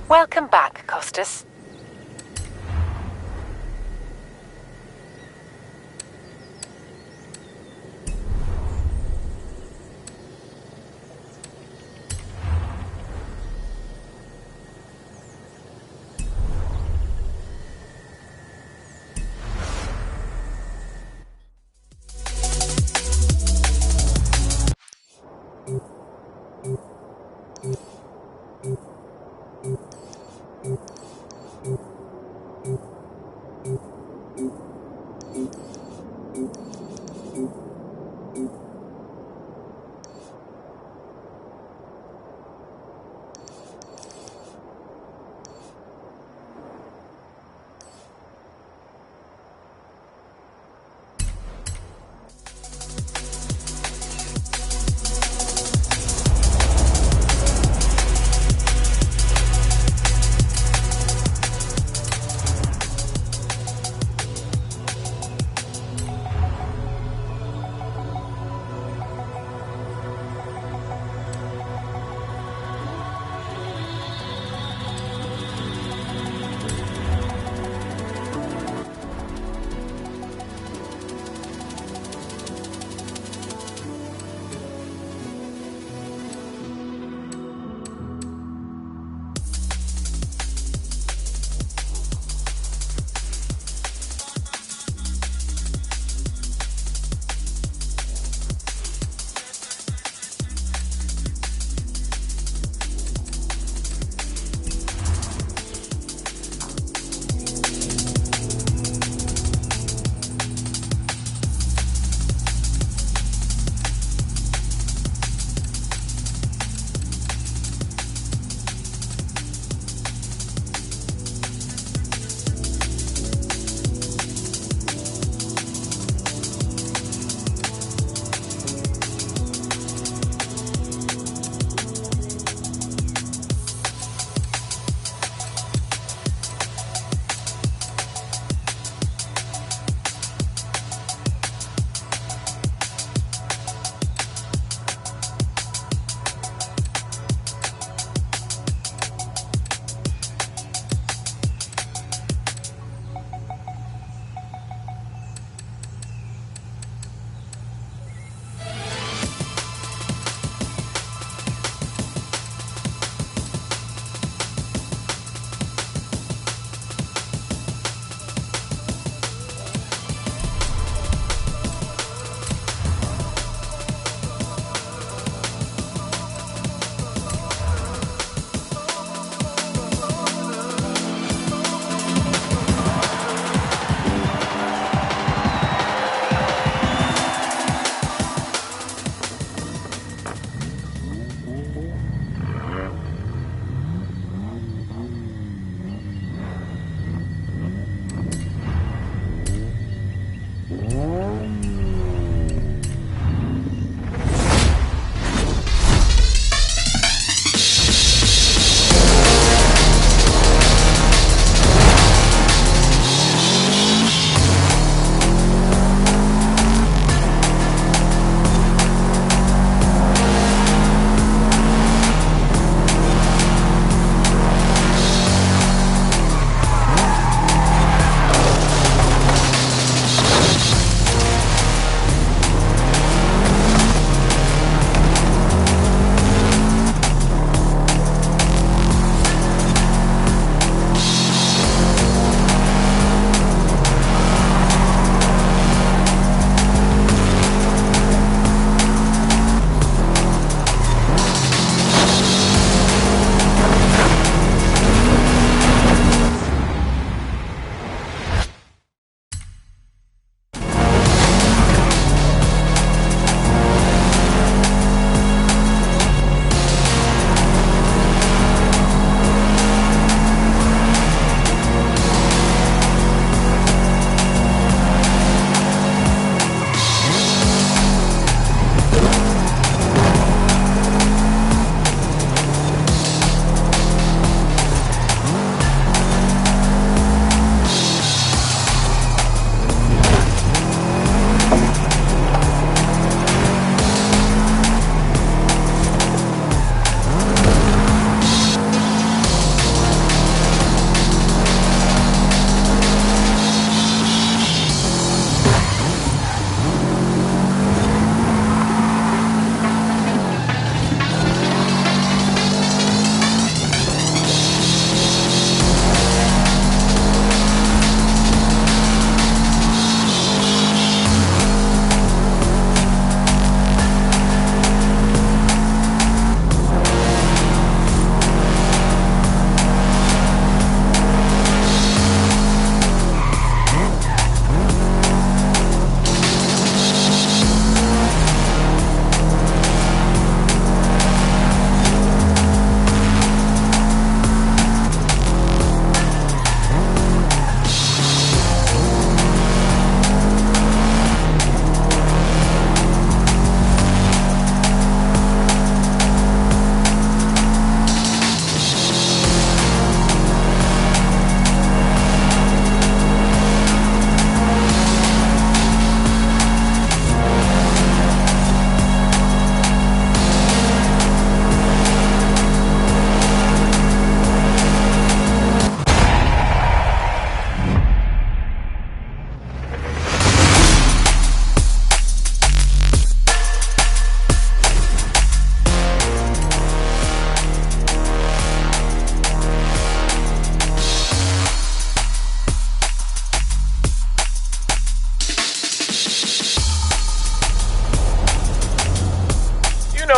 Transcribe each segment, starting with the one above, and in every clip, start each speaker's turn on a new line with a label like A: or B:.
A: Welcome back, Costas.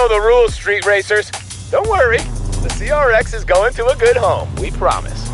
A: the rules, street racers. Don't worry, the CRX is going to a good home, we promise.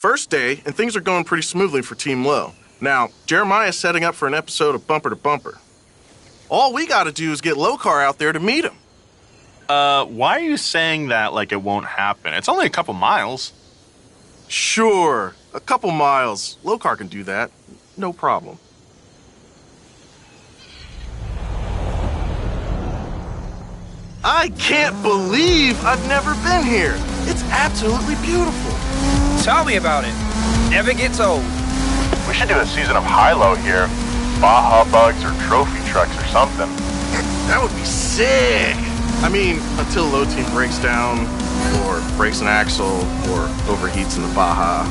B: First day, and things are going pretty smoothly for Team Low. Now, Jeremiah's setting up for an episode of Bumper to Bumper. All we gotta do is get Lokar out there to meet him.
C: Why are you saying that like it won't happen? It's only a couple miles.
B: Sure, a couple miles. Lokar can do that. No problem. I can't believe I've never been here. It's absolutely beautiful.
D: Tell me about it. Never gets old.
E: We should do a season of high-low here. Baja bugs or trophy trucks or something.
B: That would be sick. I mean, until Low Team breaks down, or breaks an axle, or overheats in the Baja.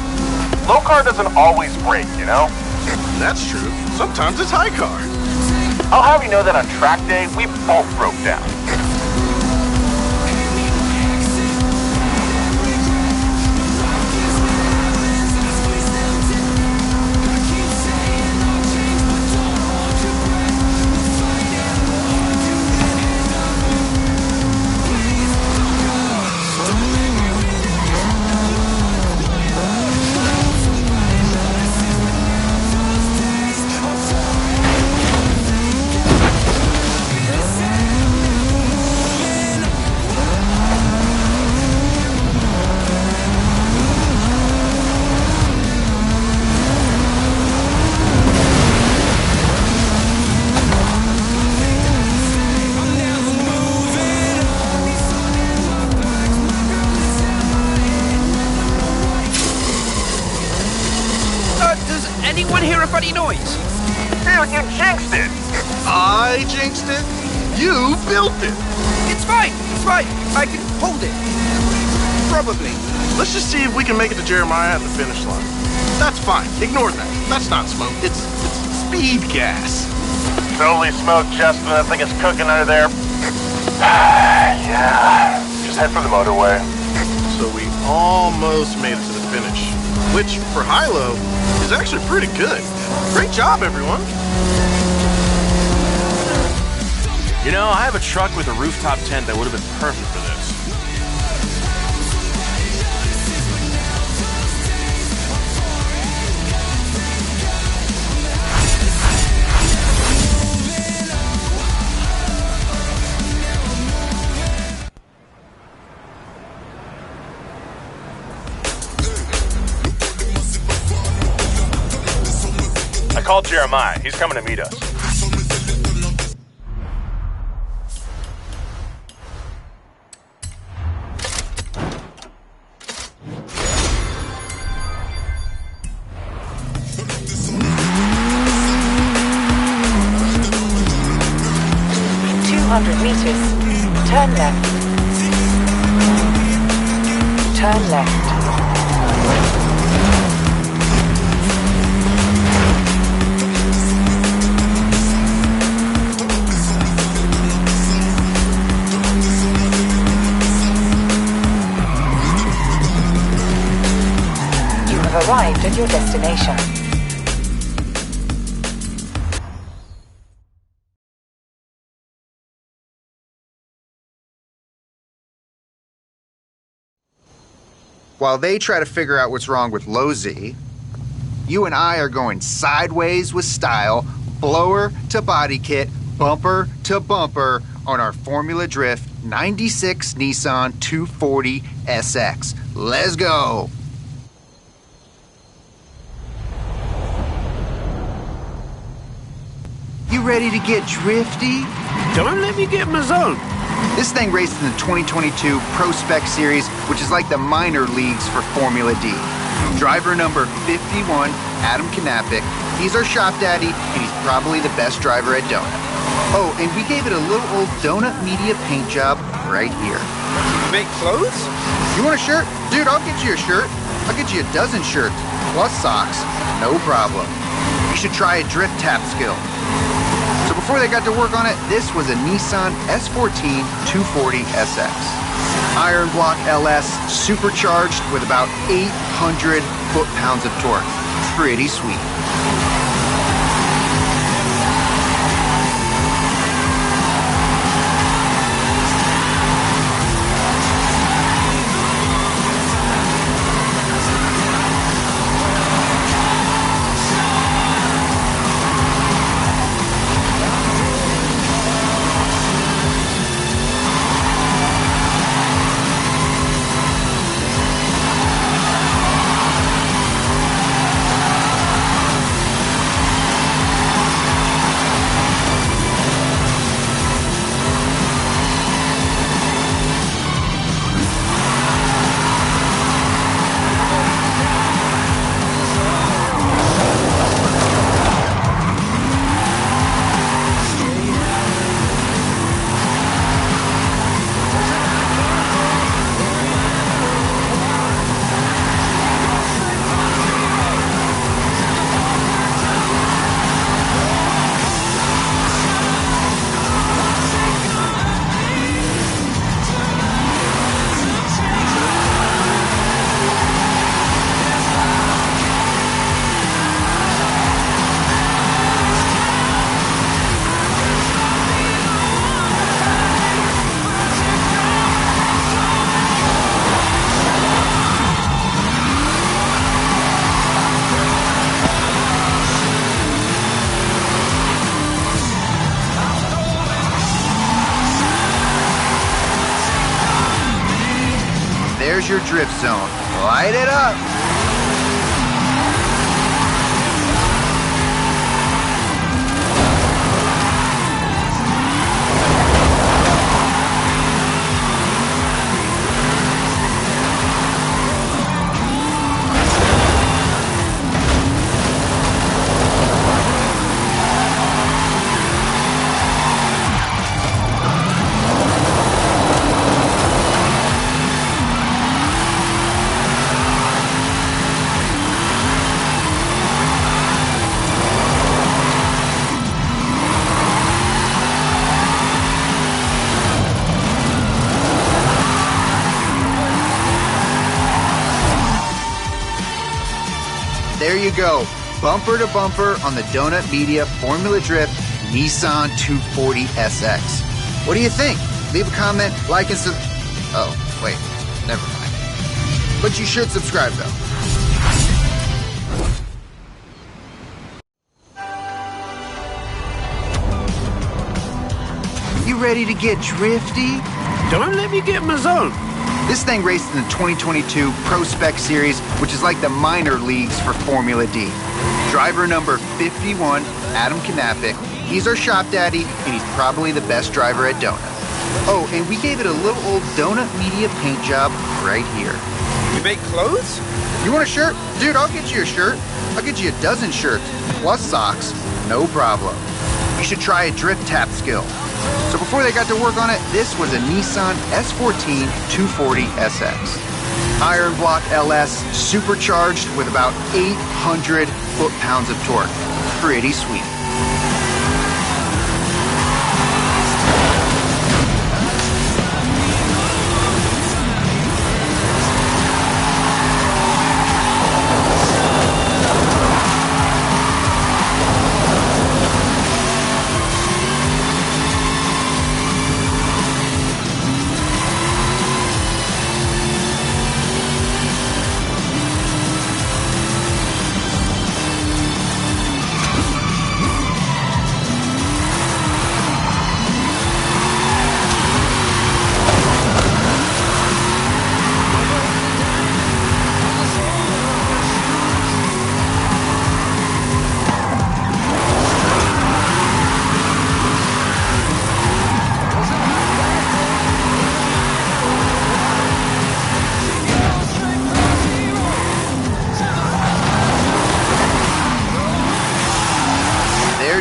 E: Low car doesn't always break, you know?
B: That's true. Sometimes it's high car.
E: I'll have you know that on track day, we both broke down.
D: Anyone hear a funny noise?
E: Dude, you jinxed it!
B: I jinxed it. You built it.
D: It's fine. It's fine. I can hold it. Probably.
B: Let's just see if we can make it to Jeremiah at the finish line. That's fine. Ignore that. That's not smoke. It's speed gas.
E: Totally smoke, Justin. That thing is cooking under there. Yeah. Just head for the motorway.
B: So we almost made it to the finish, which for high-low is actually pretty good. Great job, everyone.
C: You know, I have a truck with a rooftop tent that would have been perfect for this. I called Jeremiah. He's coming to meet us.
F: In 200 meters, turn left. Turn left. Arrived at your destination.
G: While they try to figure out what's wrong with Low Z, you and I are going sideways with style, blower to body kit, bumper to bumper on our Formula Drift 96 Nissan 240 SX. Let's go! You ready to get drifty?
H: Don't let me get in my zone.
G: This thing raced in the 2022 Pro Spec Series, which is like the minor leagues for Formula D. Driver number 51, Adam Knappich. He's our shop daddy, and he's probably the best driver at Donut. Oh, and we gave it a little old Donut Media paint job right here.
D: Make clothes?
G: You want a shirt? Dude, I'll get you a shirt. I'll get you a dozen shirts, plus socks. No problem. You should try a drift tap skill. So before they got to work on it, this was a Nissan S14 240 SX. Iron block LS, supercharged with about 800 foot-pounds of torque. Pretty sweet. your drift zone. Light it up. There you go. Bumper to bumper on the Donut Media Formula Drift Nissan 240SX. What do you think? Leave a comment, like, and Oh, wait. Never mind. But you should subscribe, though. You ready to get drifty?
H: Don't let me get my zone.
G: This thing raced in the 2022 Pro Spec Series, which is like the minor leagues for Formula D. Driver number 51, Adam Knapik. He's our shop daddy, and he's probably the best driver at Donut. Oh, and we gave it a little old Donut Media paint job right here.
D: You make clothes?
G: You want a shirt? Dude, I'll get you a shirt. I'll get you a dozen shirts, plus socks. No problem. You should try a drift tap skill. So before they got to work on it, this was a Nissan S14 240SX. Iron Block LS, supercharged with about 800 foot-pounds of torque. Pretty sweet.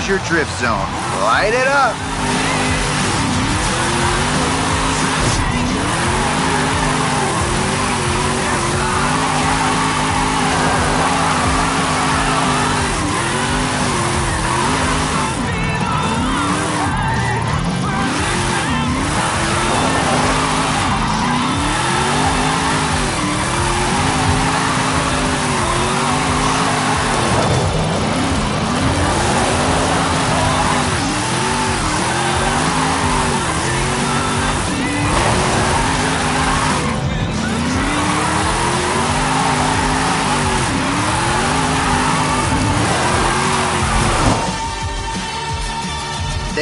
G: There's your drift zone. Light it up.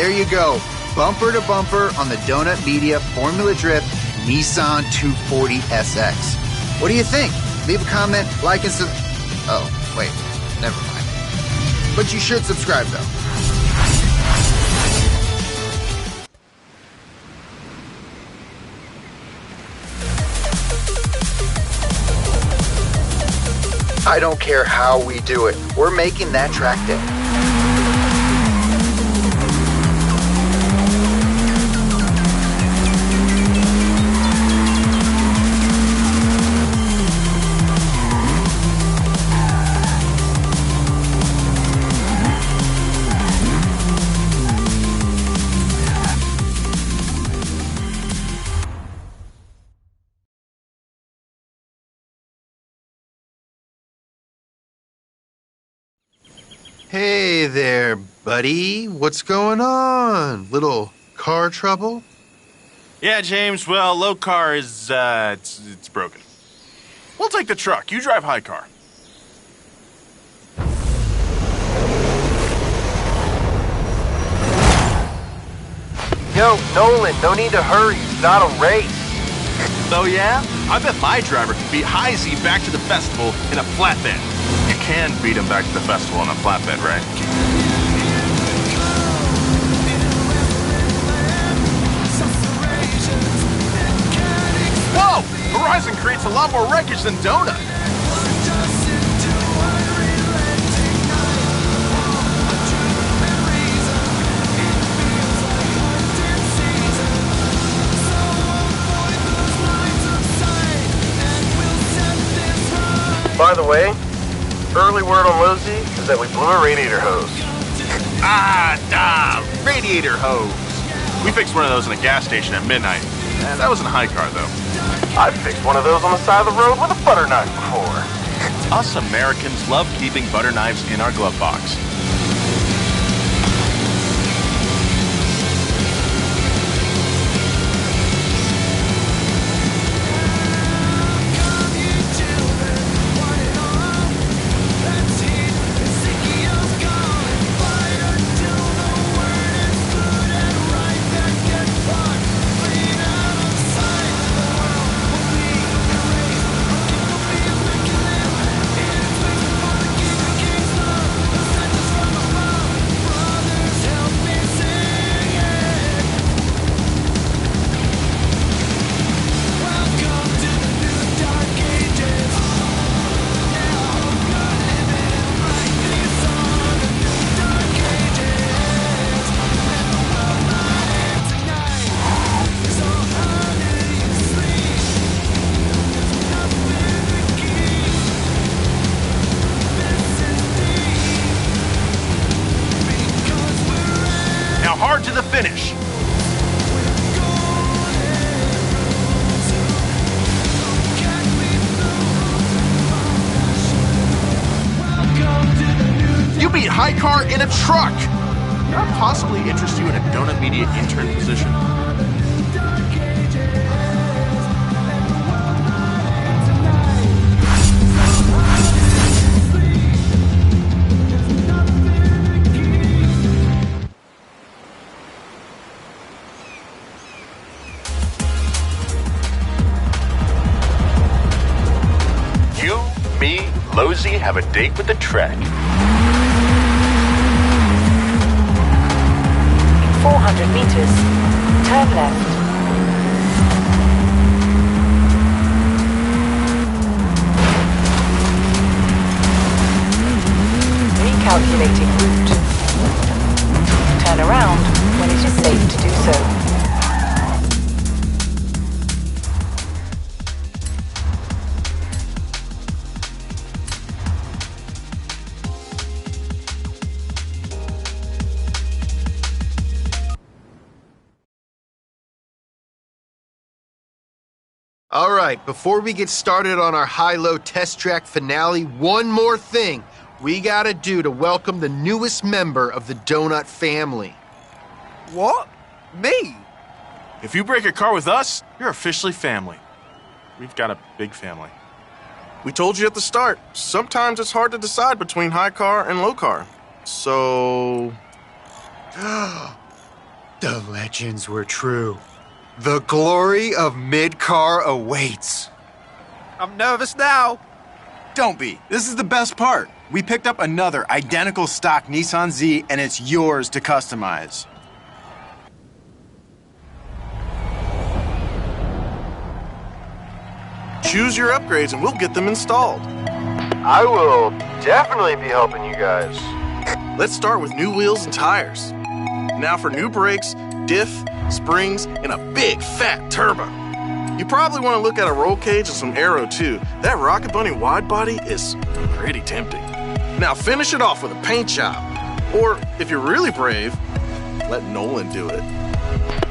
G: There you go. Bumper to bumper on the Donut Media Formula Drift Nissan 240SX. What do you think? Leave a comment, like, and Oh, wait. Never mind. But you should subscribe, though. I don't care how we do it. We're making that track day.
I: Hey there, buddy. What's going on? Little car trouble?
C: Yeah, James, well, low car is, it's broken. We'll take the truck. You drive high car.
E: Yo, Nolan, no need to hurry. It's not a race.
C: Oh yeah? I bet my driver can beat High Z back to the festival in a flatbed. You can beat him back to the festival in a flatbed, right? Whoa! Horizon creates a lot more wreckage than Donut.
E: By the way, early word on Losey is that we blew a radiator hose.
C: Radiator hose. We fixed one of those in a gas station at midnight. That wasn't a high car, though.
E: I've fixed one of those on the side of the road with a butter knife before.
C: Us Americans love keeping butter knives in our glove box. Hard to the finish. You beat High Car in a truck. Can I possibly interest you in a Donut Media intern position? Losey have a date with the track.
F: 400 meters, turn left. Recalculating route. Turn around when it is safe to do so.
I: All right, before we get started on our high-low test track finale, one more thing we gotta do to welcome the newest member of the Donut family.
D: What? Me?
C: If you break a car with us, you're officially family. We've got a big family.
B: We told you at the start, sometimes it's hard to decide between high car and low car. So...
G: The legends were true. The glory of mid-car awaits.
D: I'm nervous now.
J: Don't be. This is the best part. We picked up another identical stock Nissan Z, and it's yours to customize.
B: Choose your upgrades and we'll get them installed.
E: I will definitely be helping you guys.
B: Let's start with new wheels and tires. Now for new brakes, diff, springs, and a big fat turbo. You probably want to look at a roll cage and some aero too. That Rocket Bunny wide body is pretty tempting. Now finish it off with a paint job. Or if you're really brave, let Nolan do it.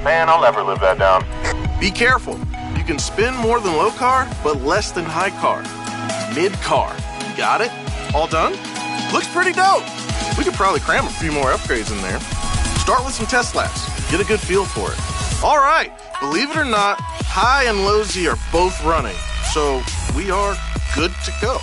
E: Man, I'll never live that down.
B: Be careful. You can spin more than low car, but less than high car. Mid car. Got it? All done? Looks pretty dope. We could probably cram a few more upgrades in there. Start with some test laps. Get a good feel for it. All right, believe it or not, High and Low Z are both running, so we are good to go.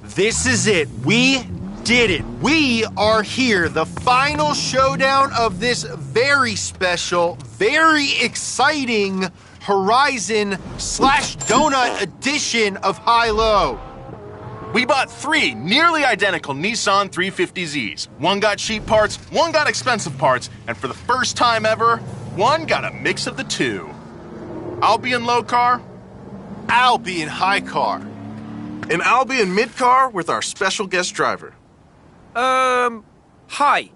I: This is it. We did it. We are here. The final showdown of this very special, very exciting Horizon/Donut edition of High-Low.
C: We bought 3 nearly identical Nissan 350Zs. One got cheap parts, one got expensive parts, and for the first time ever, one got a mix of the two. I'll be in low car.
I: I'll be in high car.
B: And I'll be in mid car with our special guest driver.
D: Hi.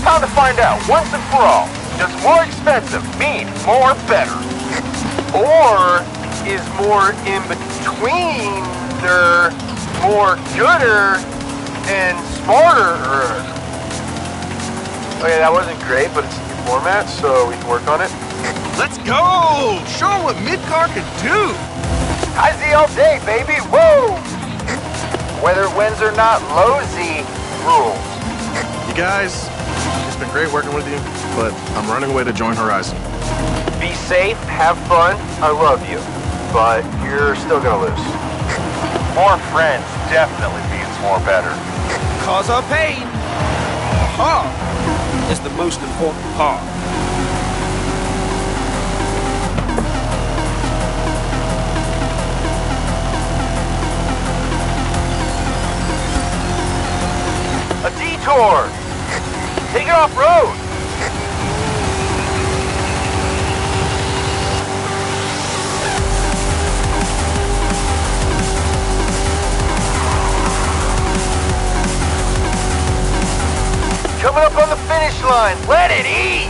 E: Time to find out once and for all. Does more expensive mean more better?
A: Or is more in between more gooder and smarter? Okay, that wasn't great, but it's a new format, so we can work on it.
B: Let's go! Show 'em what mid car can do!
A: High Z all day, baby, woo! Whether it wins or not, low Z rules.
B: You guys, it's been great working with you, but I'm running away to join Horizon.
A: Be safe, have fun, I love you, but you're still gonna lose.
E: More friends definitely means more better.
D: Cause our pain. Heart is the most important part.
A: A detour! Take it off-road! Coming up on the finish line, let it eat!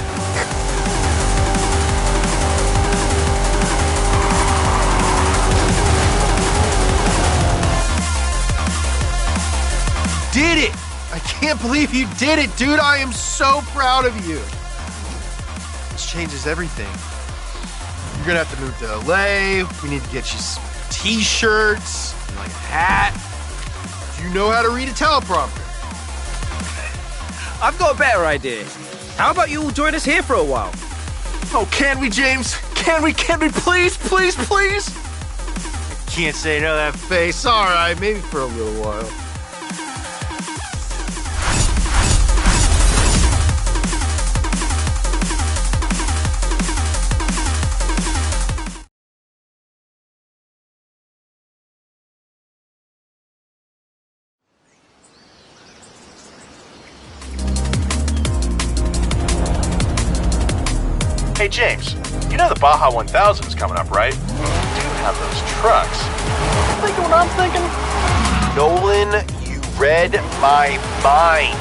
I: Did it! I can't believe you did it, dude. I am so proud of you. This changes everything. You're gonna have to move to LA. We need to get you some t-shirts, and like a hat. You know how to read a teleprompter.
D: I've got a better idea. How about you all join us here for a while?
C: Oh, can we, James? Can we, please, please, please?
I: Can't say no to that face. All right, maybe for a little while.
C: Hey, James, you know the Baja 1000 is coming up, right? You do have those trucks. You thinking what I'm thinking?
A: Nolan, you read my mind.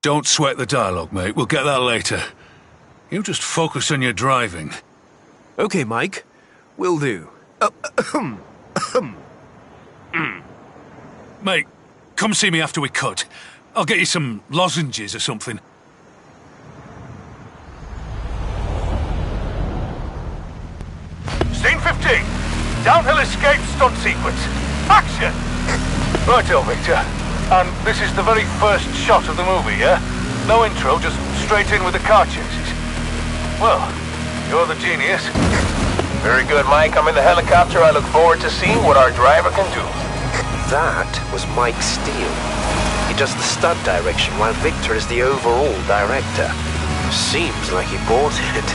K: Don't sweat the dialogue, mate. We'll get that later. You just focus on your driving.
D: Okay, Mike. Will do.
K: Mate, come see me after we cut. I'll get you some lozenges or something.
E: Scene 15. Downhill escape stunt sequence. Action! Righto, Victor. And this is the very first shot of the movie, yeah? No intro, just straight in with the car chases. Well, you're the genius.
L: Very good, Mike. I'm in the helicopter. I look forward to seeing what our driver can do.
D: That was Mike Steele. He does the stunt direction while Victor is the overall director. Seems like he bought it.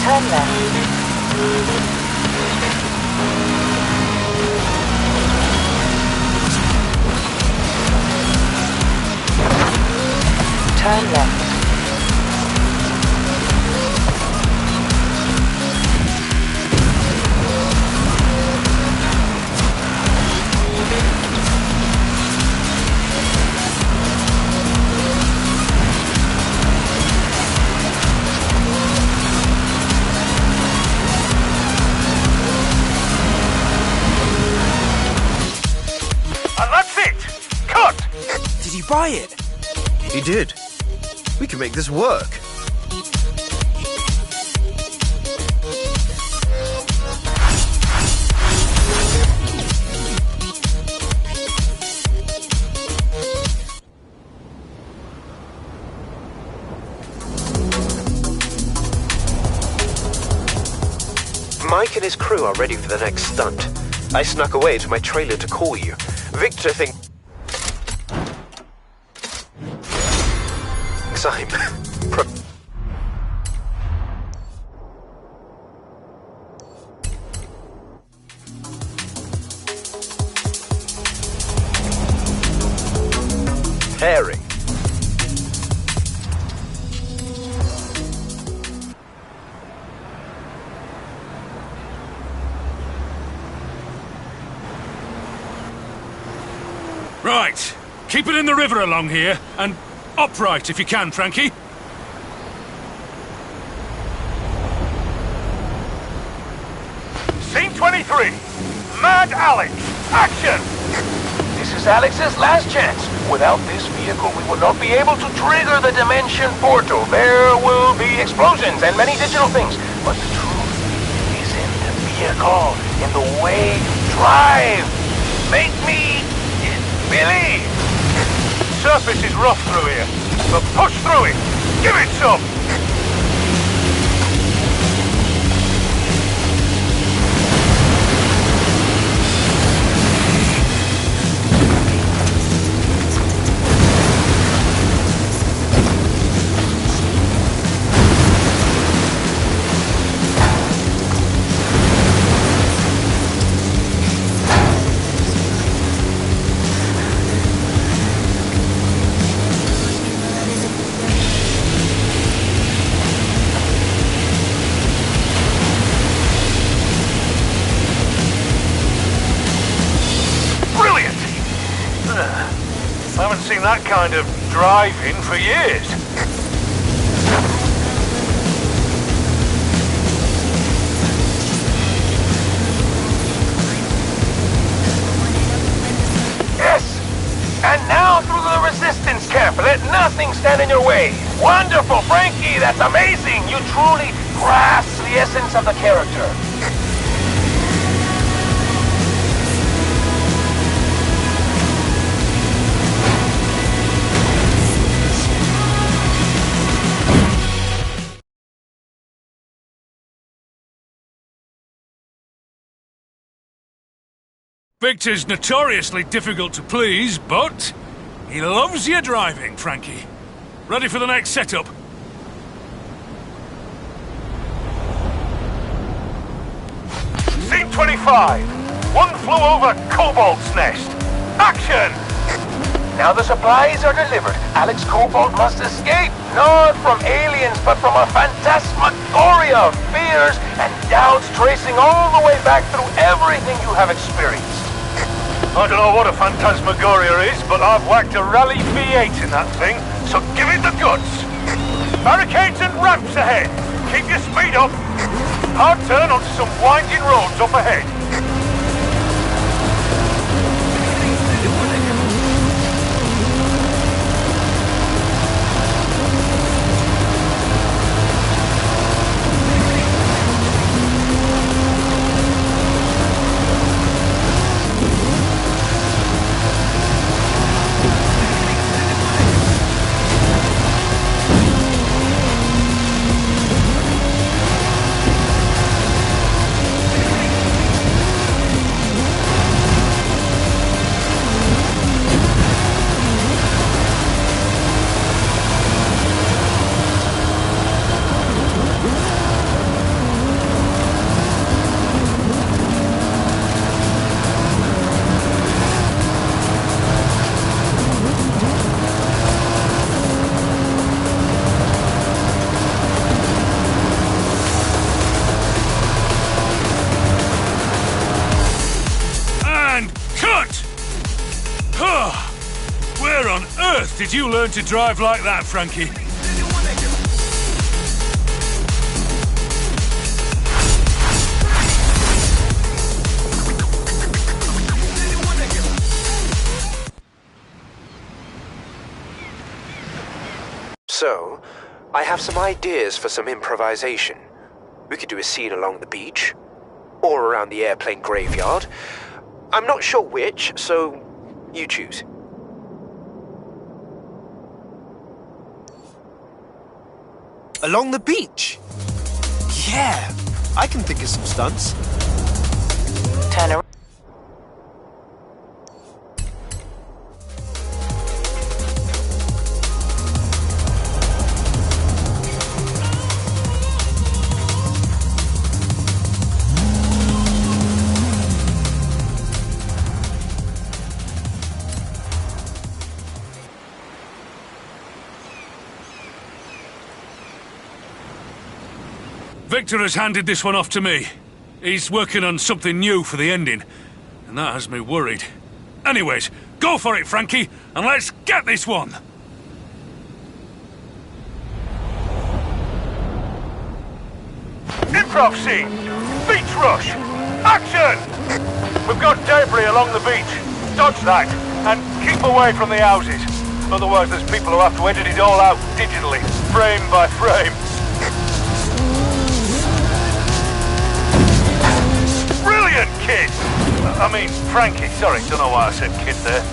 F: Turn left. Turn left.
D: Buy it.
I: He did. We can make this work.
D: Mike and his crew are ready for the next stunt. I snuck away to my trailer to call you. Victor thinks I'm Harry.
K: Right. Keep it in the river along here, and upright if you can, Frankie.
E: Scene 23. Mad Alex. Action!
L: This is Alex's last chance. Without this vehicle, we will not be able to trigger the dimension portal. There will be explosions and many digital things. But the truth is in the vehicle, in the way you drive. Make me believe.
E: Surface is rough through here, but push through it. Give it some. I haven't seen that kind of driving for years.
L: Yes! And now through the resistance camp. Let nothing stand in your way. Wonderful, Frankie! That's amazing! You truly grasp the essence of the character.
K: Victor's notoriously difficult to please, but he loves your driving, Frankie. Ready for the next setup?
E: 25. One flew over Cobalt's nest. Action!
L: Now the supplies are delivered. Alex Cobalt must escape, not from aliens, but from a phantasmagoria of fears and doubts tracing all the way back through everything you have experienced.
E: I don't know what a phantasmagoria is, but I've whacked a Rally V8 in that thing, so give it the goods. Barricades and ramps ahead. Keep your speed up. Hard turn onto some winding roads up ahead.
K: Where on earth did you learn to drive like that, Frankie?
D: So, I have some ideas for some improvisation. We could do a scene along the beach, or around the airplane graveyard. I'm not sure which, so you choose.
J: Along the beach? Yeah, I can think of some stunts.
F: Turn around.
K: Victor has handed this one off to me. He's working on something new for the ending, and that has me worried. Anyways, go for it, Frankie, and let's get this one!
E: Improv scene! Beach rush! Action! We've got debris along the beach. Dodge that, and keep away from the houses. Otherwise there's people who have to edit it all out digitally, frame by frame. Brilliant, kid! I mean, Frankie, sorry, don't know why I said kid there.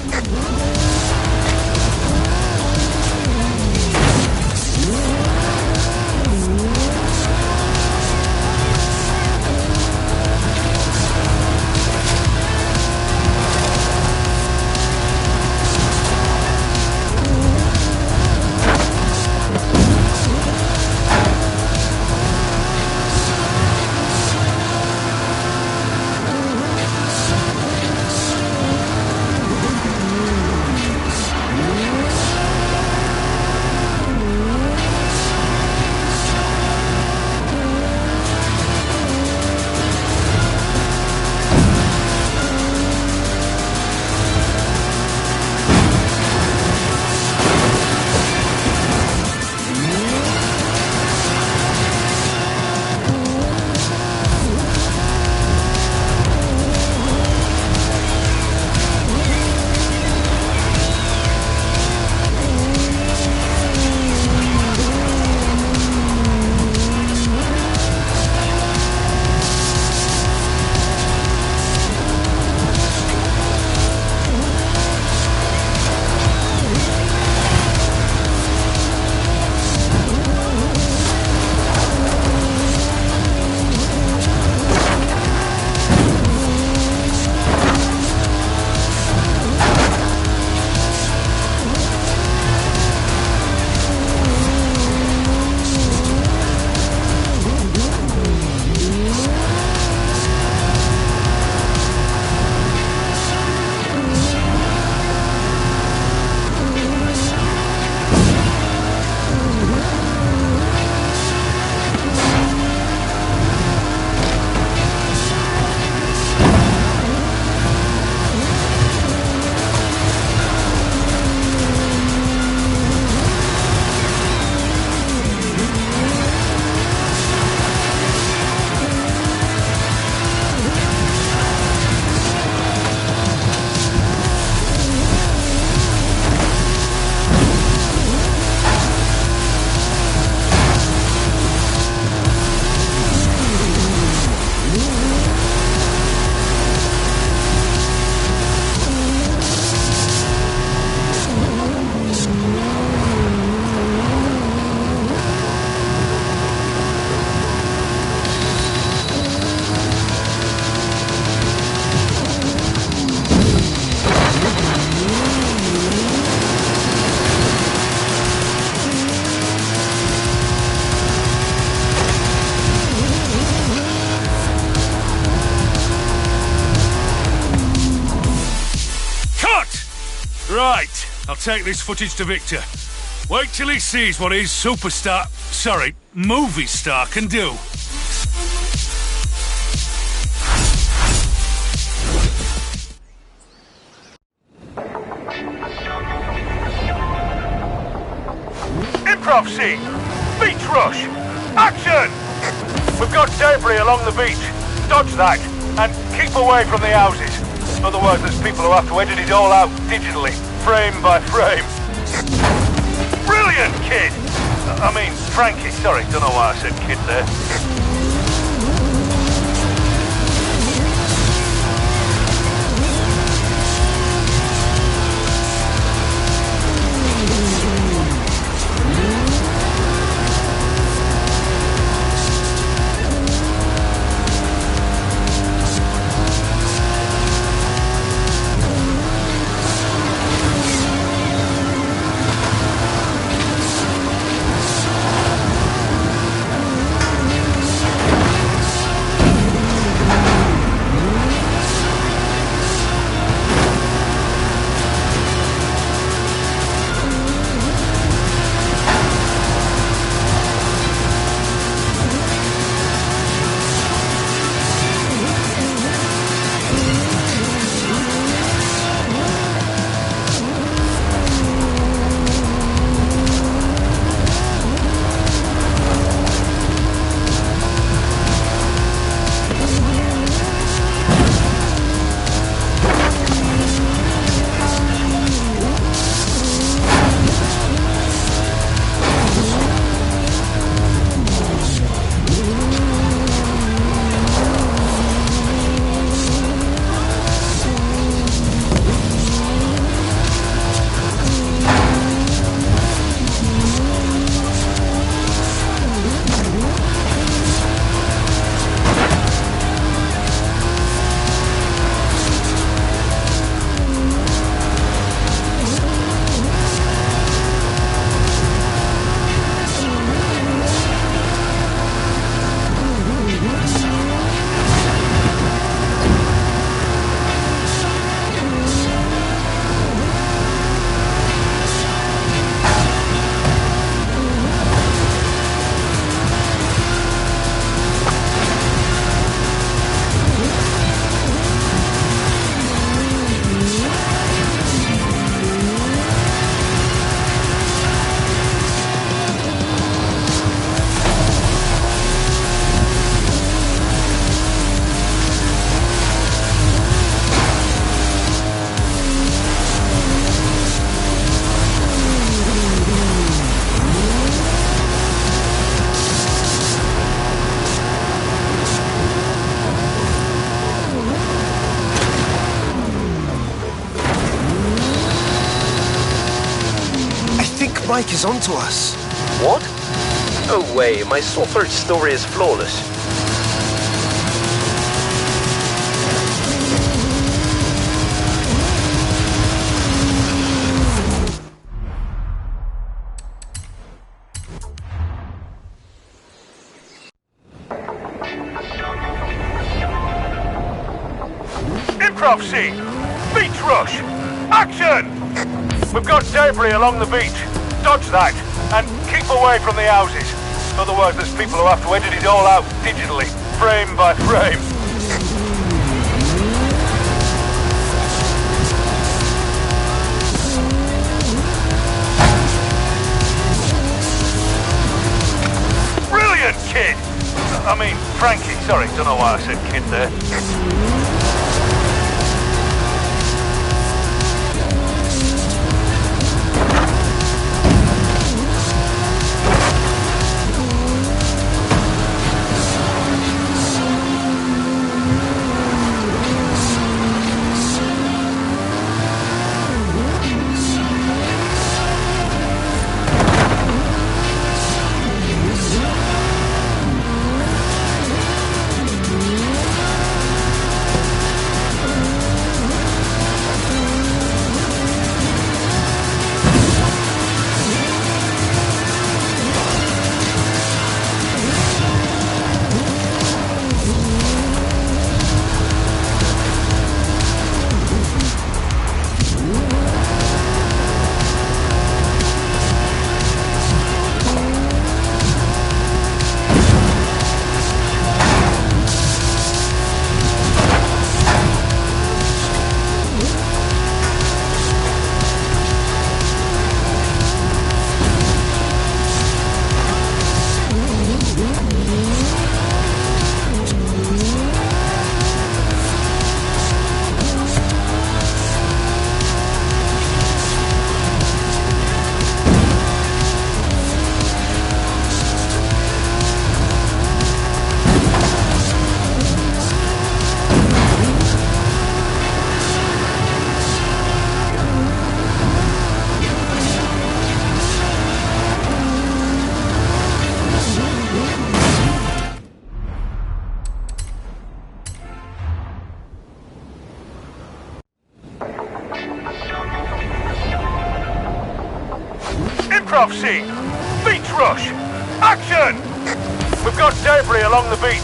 K: Right, I'll take this footage to Victor. Wait till he sees what his movie star can do.
E: Improv scene! Beach rush! Action! We've got debris along the beach. Dodge that, and keep away from the houses. Otherwise there's people who have to edit it all out digitally, frame by frame. Brilliant, kid! I mean, Frankie, sorry, don't know why I said kid there.
M: Mike is onto us.
D: What? No way, my software story is flawless.
E: Improv scene! Beach rush! Action! We've got debris along the beach. Dodge that, and keep away from the houses. Otherwise there's people who have to edit it all out digitally, frame by frame. Brilliant, kid! I mean, Frankie, sorry, don't know why I said kid there. Improv scene! Beach rush! Action! We've got debris along the beach.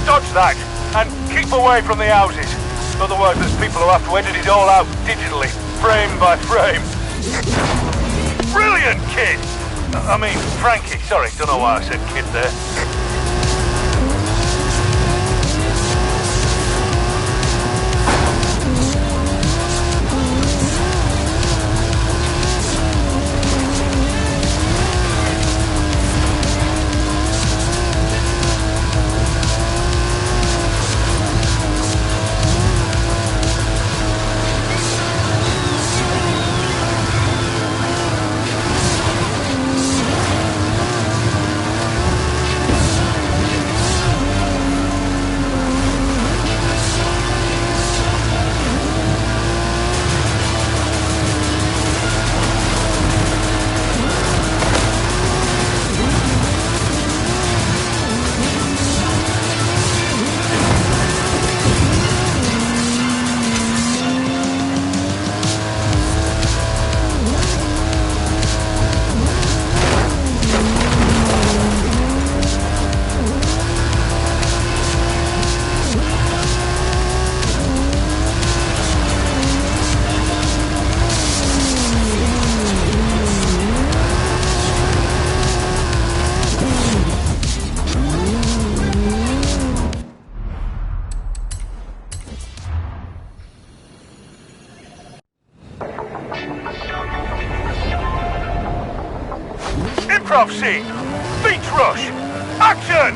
E: Dodge that, and keep away from the houses. Otherwise there's people who have to edit it all out digitally, frame by frame. Brilliant, kid! I mean, Frankie, sorry, don't know why I said kid there. Improv scene! Beach rush! Action!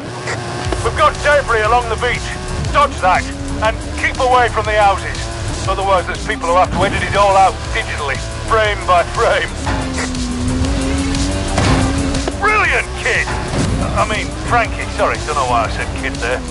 E: We've got debris along the beach. Dodge that, and keep away from the houses. Otherwise there's people who have to edit it all out digitally, frame by frame. Brilliant, kid! I mean, Frankie, sorry, don't know why I said kid there.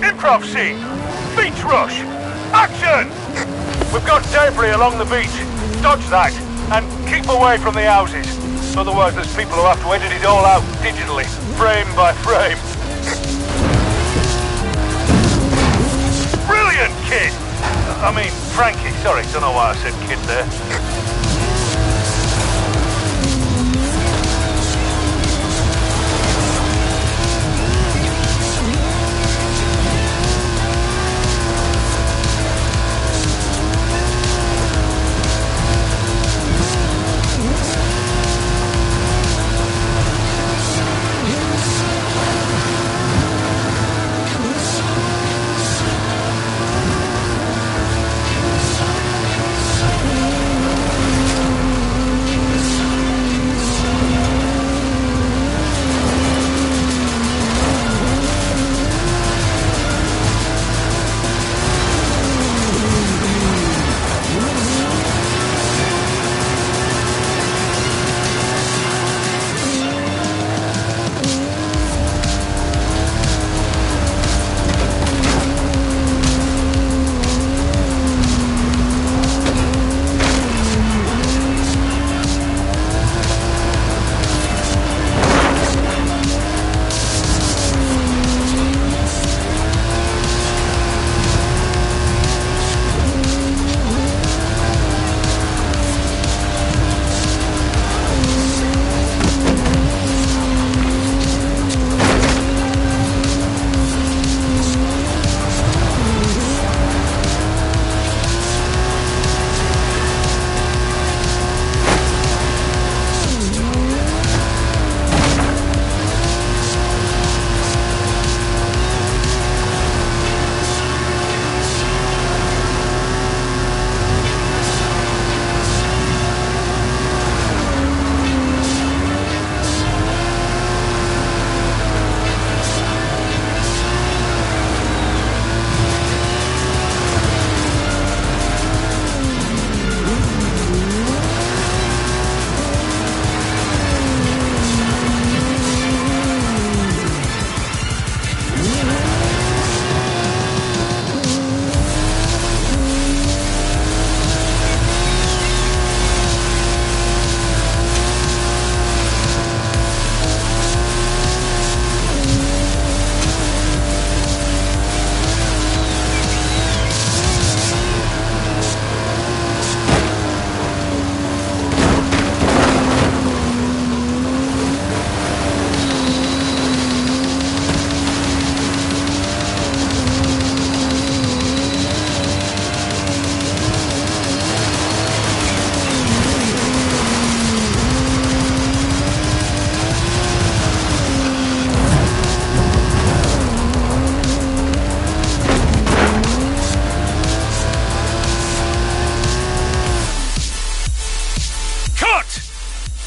E: Improv scene! Beach rush! Action! We've got debris along the beach. Dodge that, and keep away from the houses. Otherwise there's people who have to edit it all out digitally, frame by frame. Brilliant, kid! I mean, Frankie, sorry, don't know why I said kid there.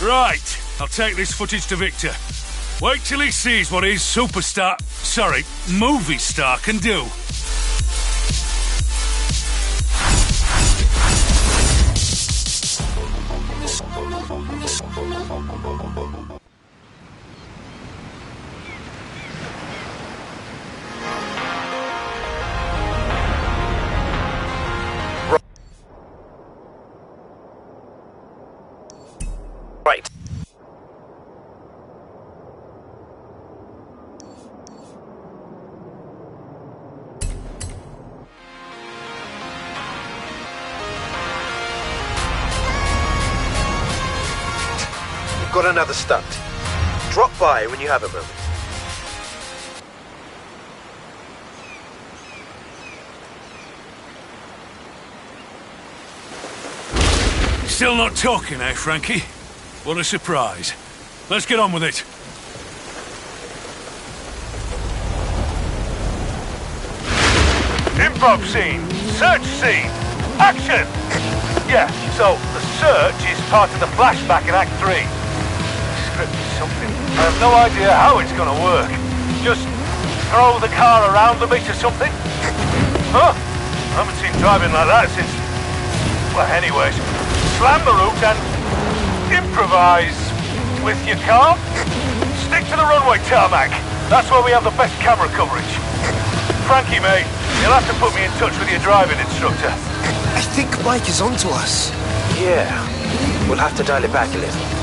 K: Right, I'll take this footage to Victor. Wait till he sees what his movie star can do.
D: Right. We've got another stunt. Drop by when you have a moment.
K: Still not talking, eh, Frankie? What a surprise. Let's get on with it.
E: Improv scene. Search scene. Action! Yeah, so the search is part of the flashback in Act 3. The script is something. I have no idea how it's gonna work. Just throw the car around the beach or something? Huh? I haven't seen driving like that since... Well, anyways, slam the route and improvise with your car. Stick to the runway tarmac. That's where we have the best camera coverage. Frankie, mate, you'll have to put me in touch with your driving instructor.
M: I think Mike is onto us.
D: Yeah, we'll have to dial it back a little.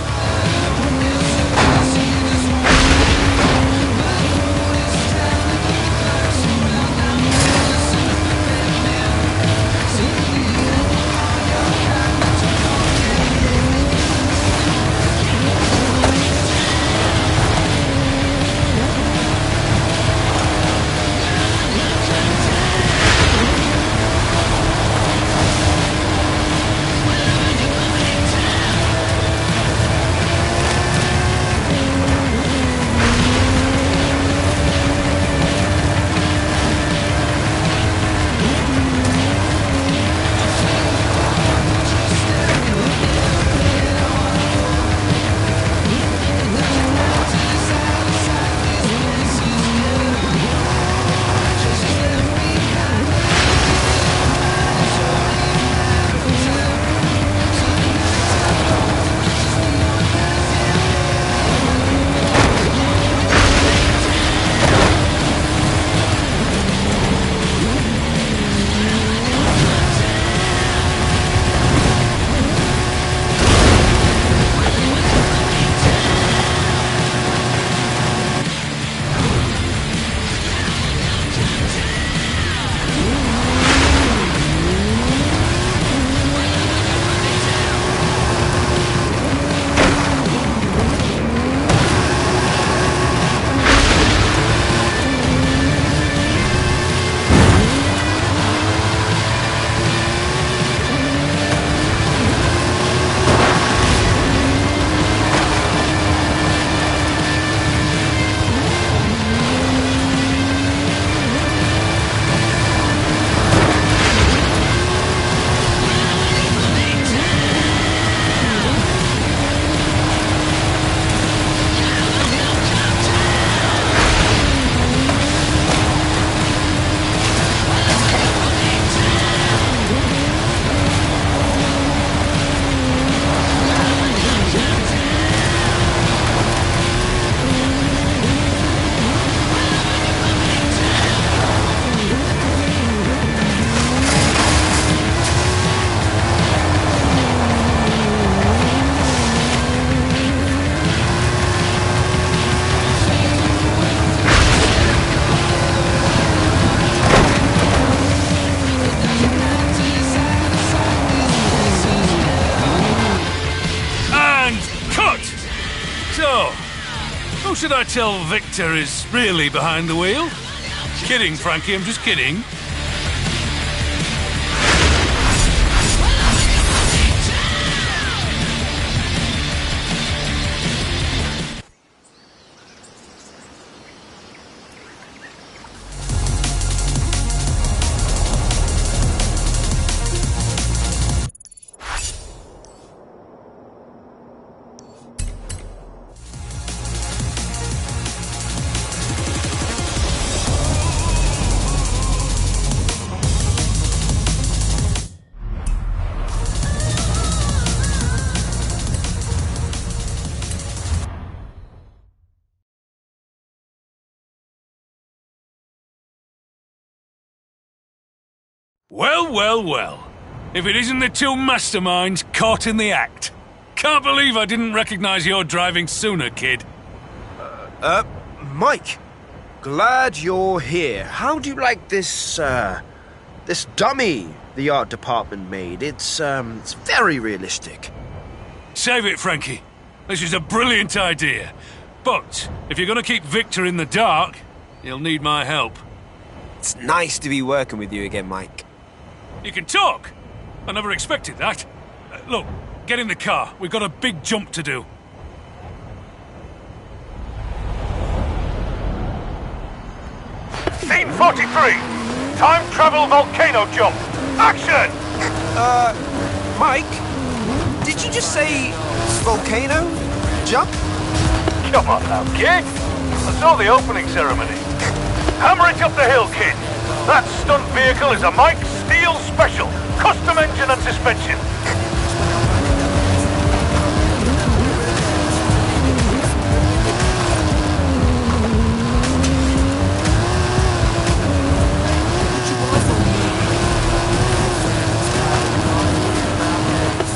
K: Who should I tell Victor is really behind the wheel? Kidding, Frankie, I'm just kidding. Well, well, well. If it isn't the two masterminds caught in the act. Can't believe I didn't recognize your driving sooner, kid.
M: Mike. Glad you're here. How do you like this, this dummy the art department made? It's very realistic.
K: Save it, Frankie. This is a brilliant idea. But if you're gonna keep Victor in the dark, you'll need my help.
M: It's nice to be working with you again, Mike.
K: You can talk? I never expected that. Look, get in the car. We've got a big jump to do.
E: Scene 43. Time travel volcano jump. Action!
M: Mike? Did you just say volcano? Jump?
E: Come on now, kid. I saw the opening ceremony. Hammer it up the hill, kid. That stunt vehicle is a Mike Steel Special. Custom engine and suspension.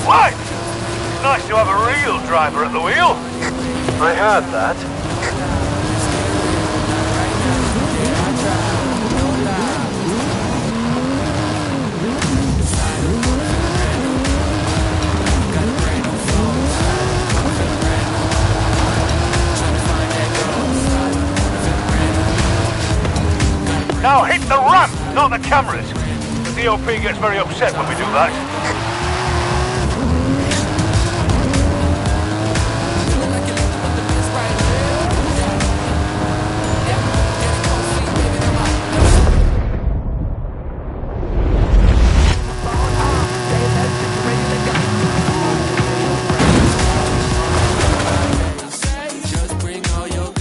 E: What? It's nice to have a real driver at the wheel. I heard that. Now hit the ramp, not the cameras. The DOP gets very upset when we do that.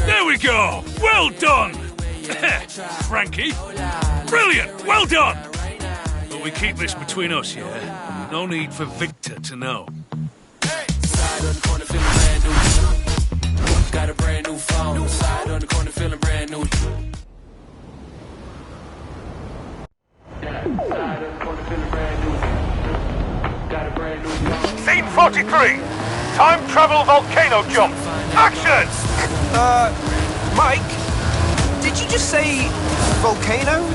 K: There we go! Well done! Frankie. Brilliant! Well done! But we keep this between us, yeah? No need for Victor to know.
N: Side on the corner feeling brand new. Got a brand new phone. Side on the corner feeling brand new.
E: Scene 43. Time travel volcano jump. Action!
M: Mike? Did you just say volcano?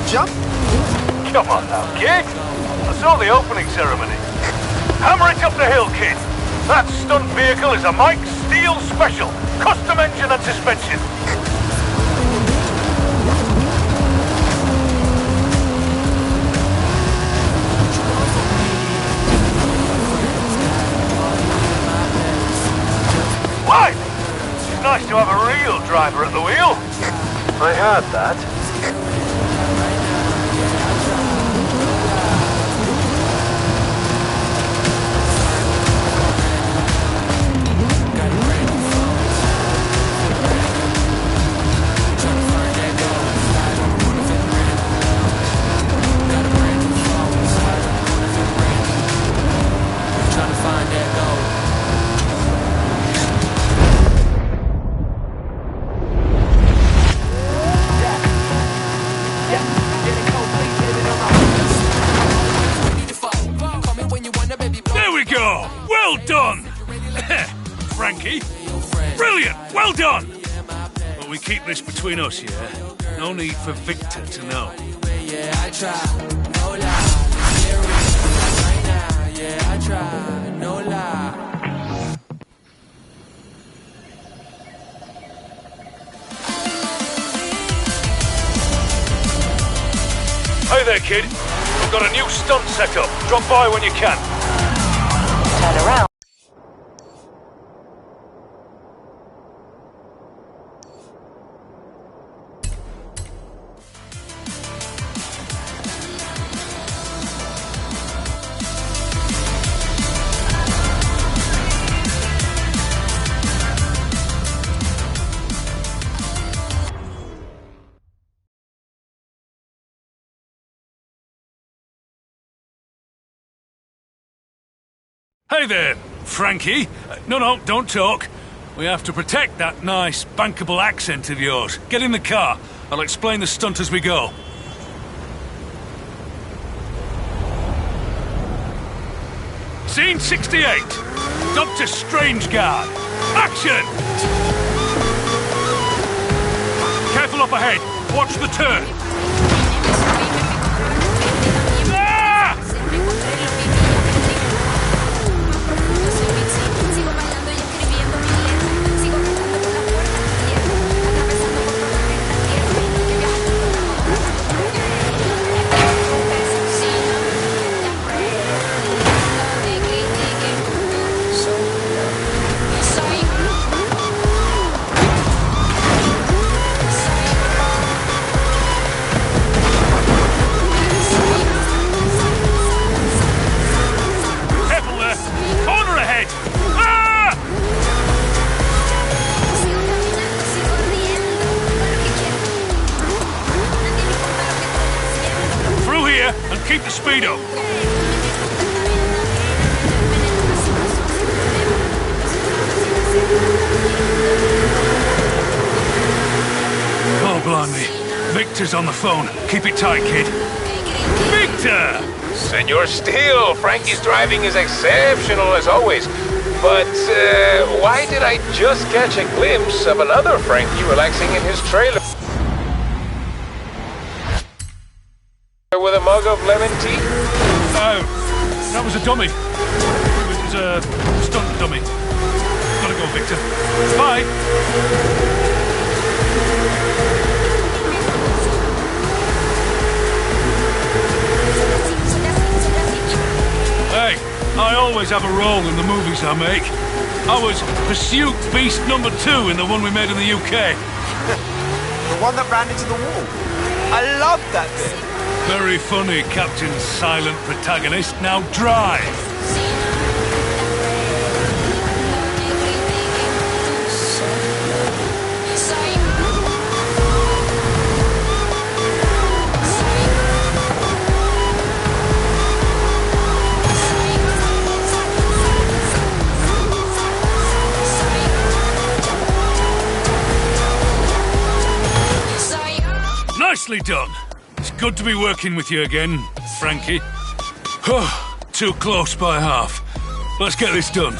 M: Jump?
E: Come on now, kid. I saw the opening ceremony. Hammer it up the hill, kid. That stunt vehicle is a Mike Steel Special. Custom engine and suspension. Why? It's nice to have a real driver at the wheel. I heard that.
K: There we go! Well done! Frankie. Brilliant! Well done! But we keep this between us, yeah? No need for Victor to know.
N: Yeah, I try. No lie. Right now. Yeah, I try. No lie.
E: Hey there, kid. We've got a new stunt set up. Drop by when you can.
F: Turn around.
K: Hey there, Frankie. No, don't talk. We have to protect that nice, bankable accent of yours. Get in the car. I'll explain the stunt as we go. Scene 68. Dr. Strangeguard. Action! Careful up ahead. Watch the turn. Ah! Careful there. Corner ahead. Ah! Through here and keep the speed up. Oh, blimey. Victor's on the phone. Keep it tight, kid. Victor!
L: Senor Steele, Frankie's driving is exceptional as always. But why did I just catch a glimpse of another Frankie relaxing in his trailer with a mug of lemon tea?
K: Oh, that was a dummy. It was a stunt dummy. Gotta go, Victor. Bye. Hey, I always have a role in the movies I make. I was Pursuit Beast number 2 in the one we made in the UK.
J: The one that ran into the wall. I love that bit.
K: Very funny, Captain Silent Protagonist. Now drive! Nicely done. It's good to be working with you again, Frankie. Too close by half. Let's get this done.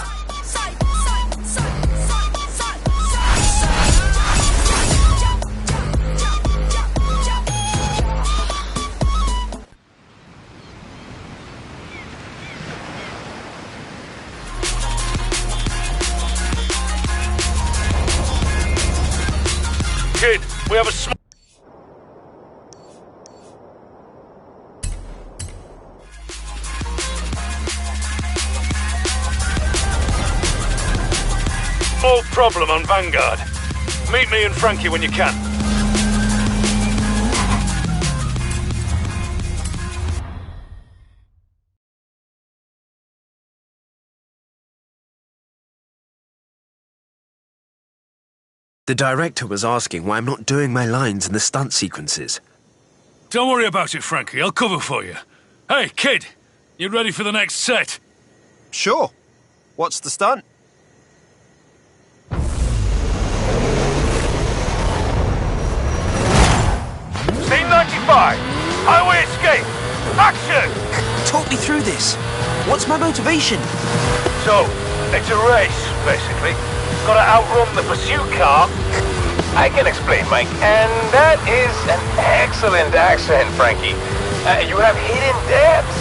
K: Kid, we have a small... small problem on Vanguard. Meet me and Frankie when you can.
M: The director was asking why I'm not doing my lines in the stunt sequences.
K: Don't worry about it, Frankie. I'll cover for you. Hey, kid, you ready for the next set?
J: Sure. What's the stunt?
E: Scene 95. Highway escape. Action!
M: Talk me through this. What's my motivation?
E: So, it's a race, basically. Gotta outrun the pursuit car.
L: I can explain, Mike. And that is an excellent accent, Frankie. You have hidden depths.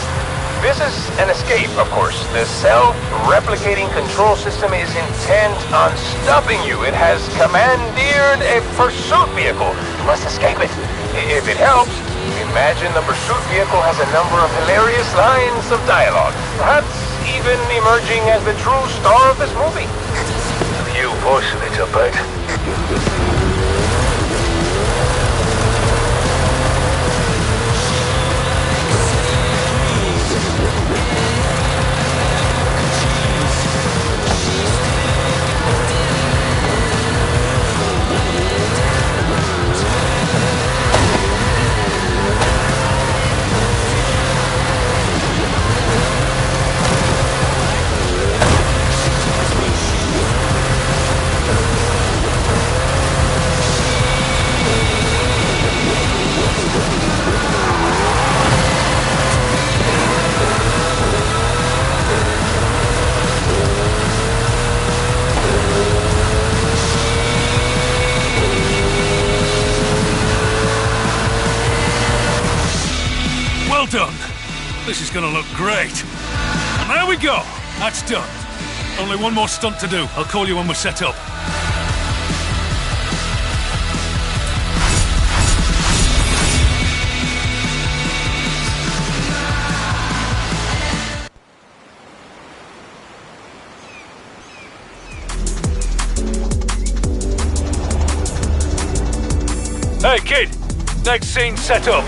L: This is an escape, of course. The self-replicating control system is intent on stopping you. It has commandeered a pursuit vehicle. You must escape it. If it helps, imagine the pursuit vehicle has a number of hilarious lines of dialogue. Perhaps even emerging as the true star of this movie.
E: You push, little bird.
K: This is gonna look great. And there we go. That's done. Only one more stunt to do. I'll call you when we're set up. Hey, kid. Next scene set up.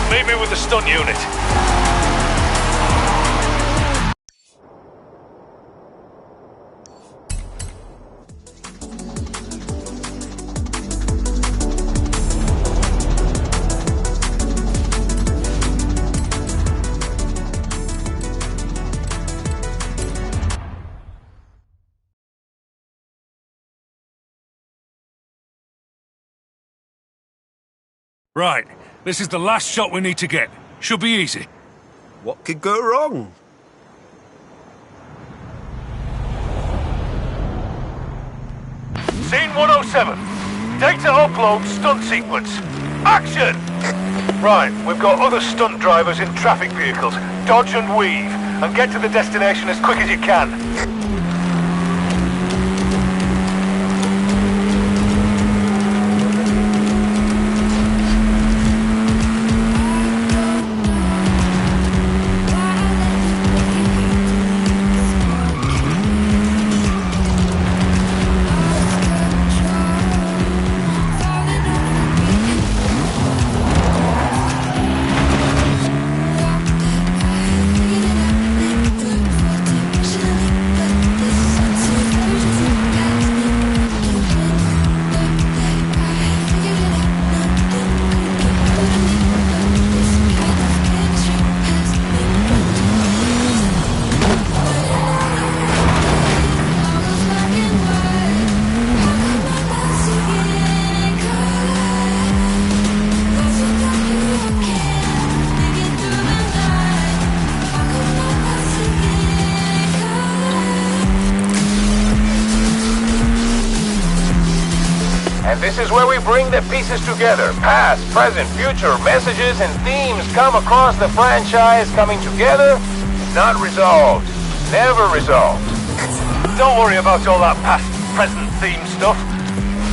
K: Meet me with the stunt unit. Right. This is the last shot we need to get. Should be easy.
M: What could go wrong?
E: Scene 107. Data upload stunt sequence. Action! Right, we've got other stunt drivers in traffic vehicles. Dodge and weave, and get to the destination as quick as you can. And this is where we bring the pieces together. Past, present, future, messages and themes come across the franchise coming together, not resolved. Never resolved. Don't worry about all that past, present theme stuff.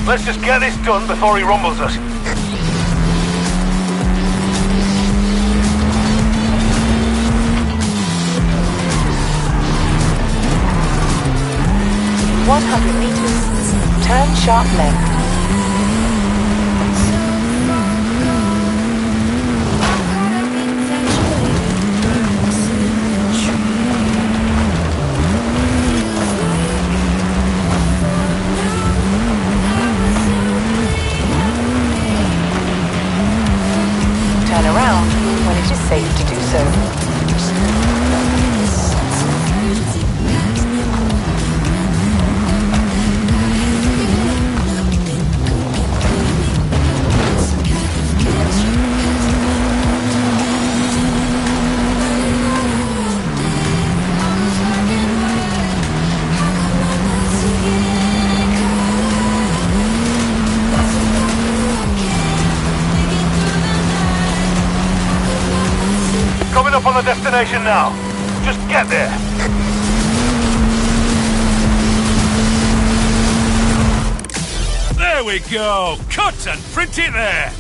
E: Let's just get this done before he rumbles us.
F: In 100 meters, turn sharp left. Turn around when it is safe to do so.
E: Coming up on the destination now. Just get there.
K: There we go. Cut and print it there.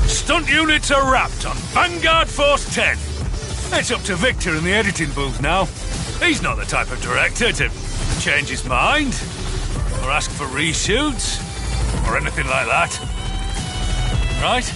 K: Stunt units are wrapped on Vanguard Force 10. It's up to Victor in the editing booth now. He's not the type of director to change his mind, or ask for reshoots, or anything like that. Right?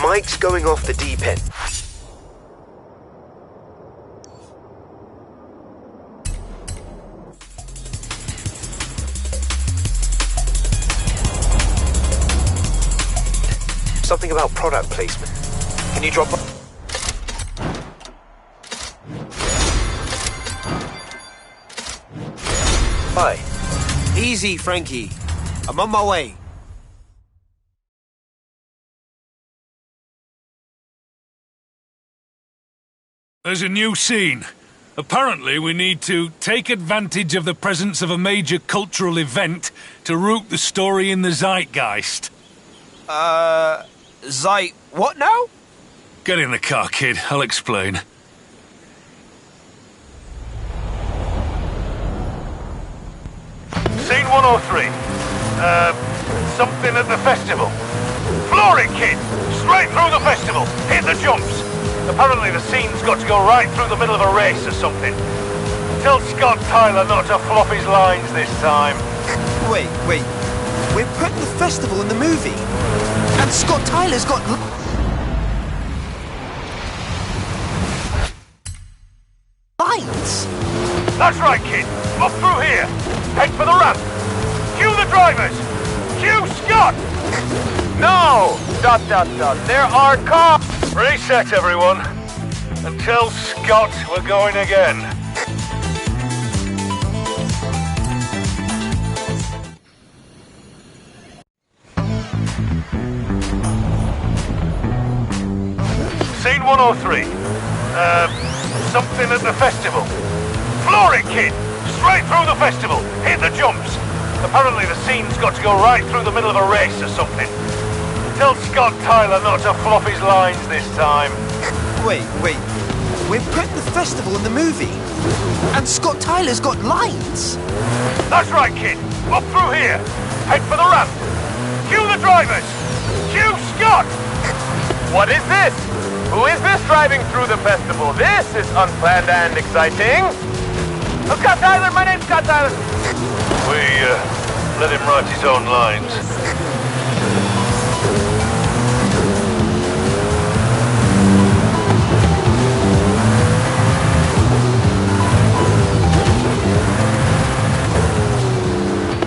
D: Mike's going off the deep end. Something about product placement. Can you drop... Bye.
M: Easy, Frankie. I'm on my way.
K: There's a new scene. Apparently, we need to take advantage of the presence of a major cultural event to root the story in the zeitgeist.
M: What now?
K: Get in the car, kid. I'll explain.
E: Scene 103. Something at the festival. Floor it, kid! Straight through the festival. Hit the jumps. Apparently the scene's got to go right through the middle of a race or something. Tell Scott Tyler not to flop his lines this time.
M: Wait. We're putting the festival in the movie. And Scott Tyler's got... lines!
E: That's right, kid. Up through here. Head for the ramp. Cue the drivers. Cue Scott!
A: No! ... There are cars!
E: Reset, everyone. And tell Scott we're going again. Scene 103. Something at the festival. Floor it, kid! Straight through the festival. Hit the jumps. Apparently the scene's got to go right through the middle of a race or something. Tell Scott Tyler not to flop his lines this time.
M: Wait. We're putting the festival in the movie. And Scott Tyler's got lines.
E: That's right, kid. Up through here. Head for the ramp. Cue the drivers. Cue Scott!
A: What is this? Who is this driving through the festival? This is unplanned and exciting. Oh, Scott Tyler, my name's Scott Tyler.
E: We, let him write his own lines.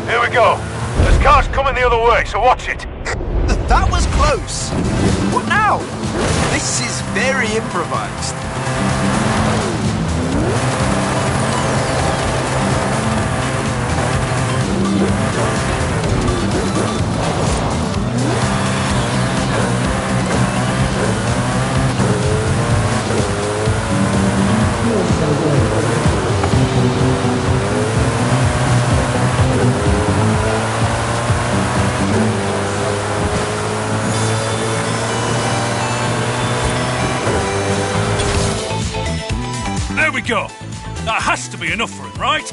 E: Here we go. There's cars coming the other way, so watch it.
M: That was close. What now? This is very improvised.
K: There we go. That has to be enough for him, right?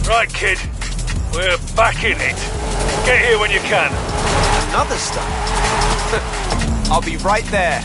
E: Right, kid. We're back in it. Get here when you can.
M: Another stunt. I'll be right there.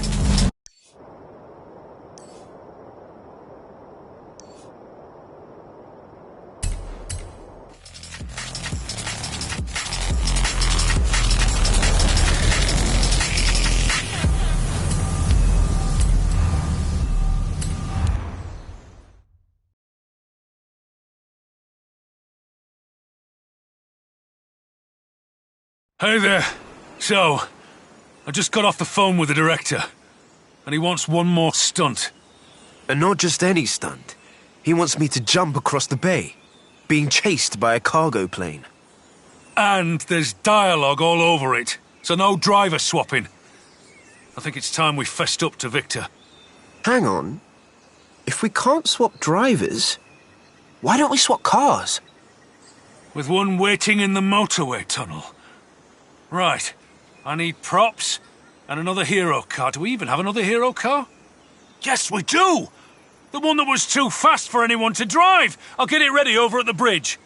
K: Hey there. So, I just got off the phone with the director, and he wants one more stunt.
M: And not just any stunt. He wants me to jump across the bay, being chased by a cargo plane.
K: And there's dialogue all over it, so no driver swapping. I think it's time we fessed up to Victor.
M: Hang on. If we can't swap drivers, why don't we swap cars?
K: With one waiting in the motorway tunnel. Right. I need props and another hero car. Do we even have another hero car? Yes, we do! The one that was too fast for anyone to drive. I'll get it ready over at the bridge.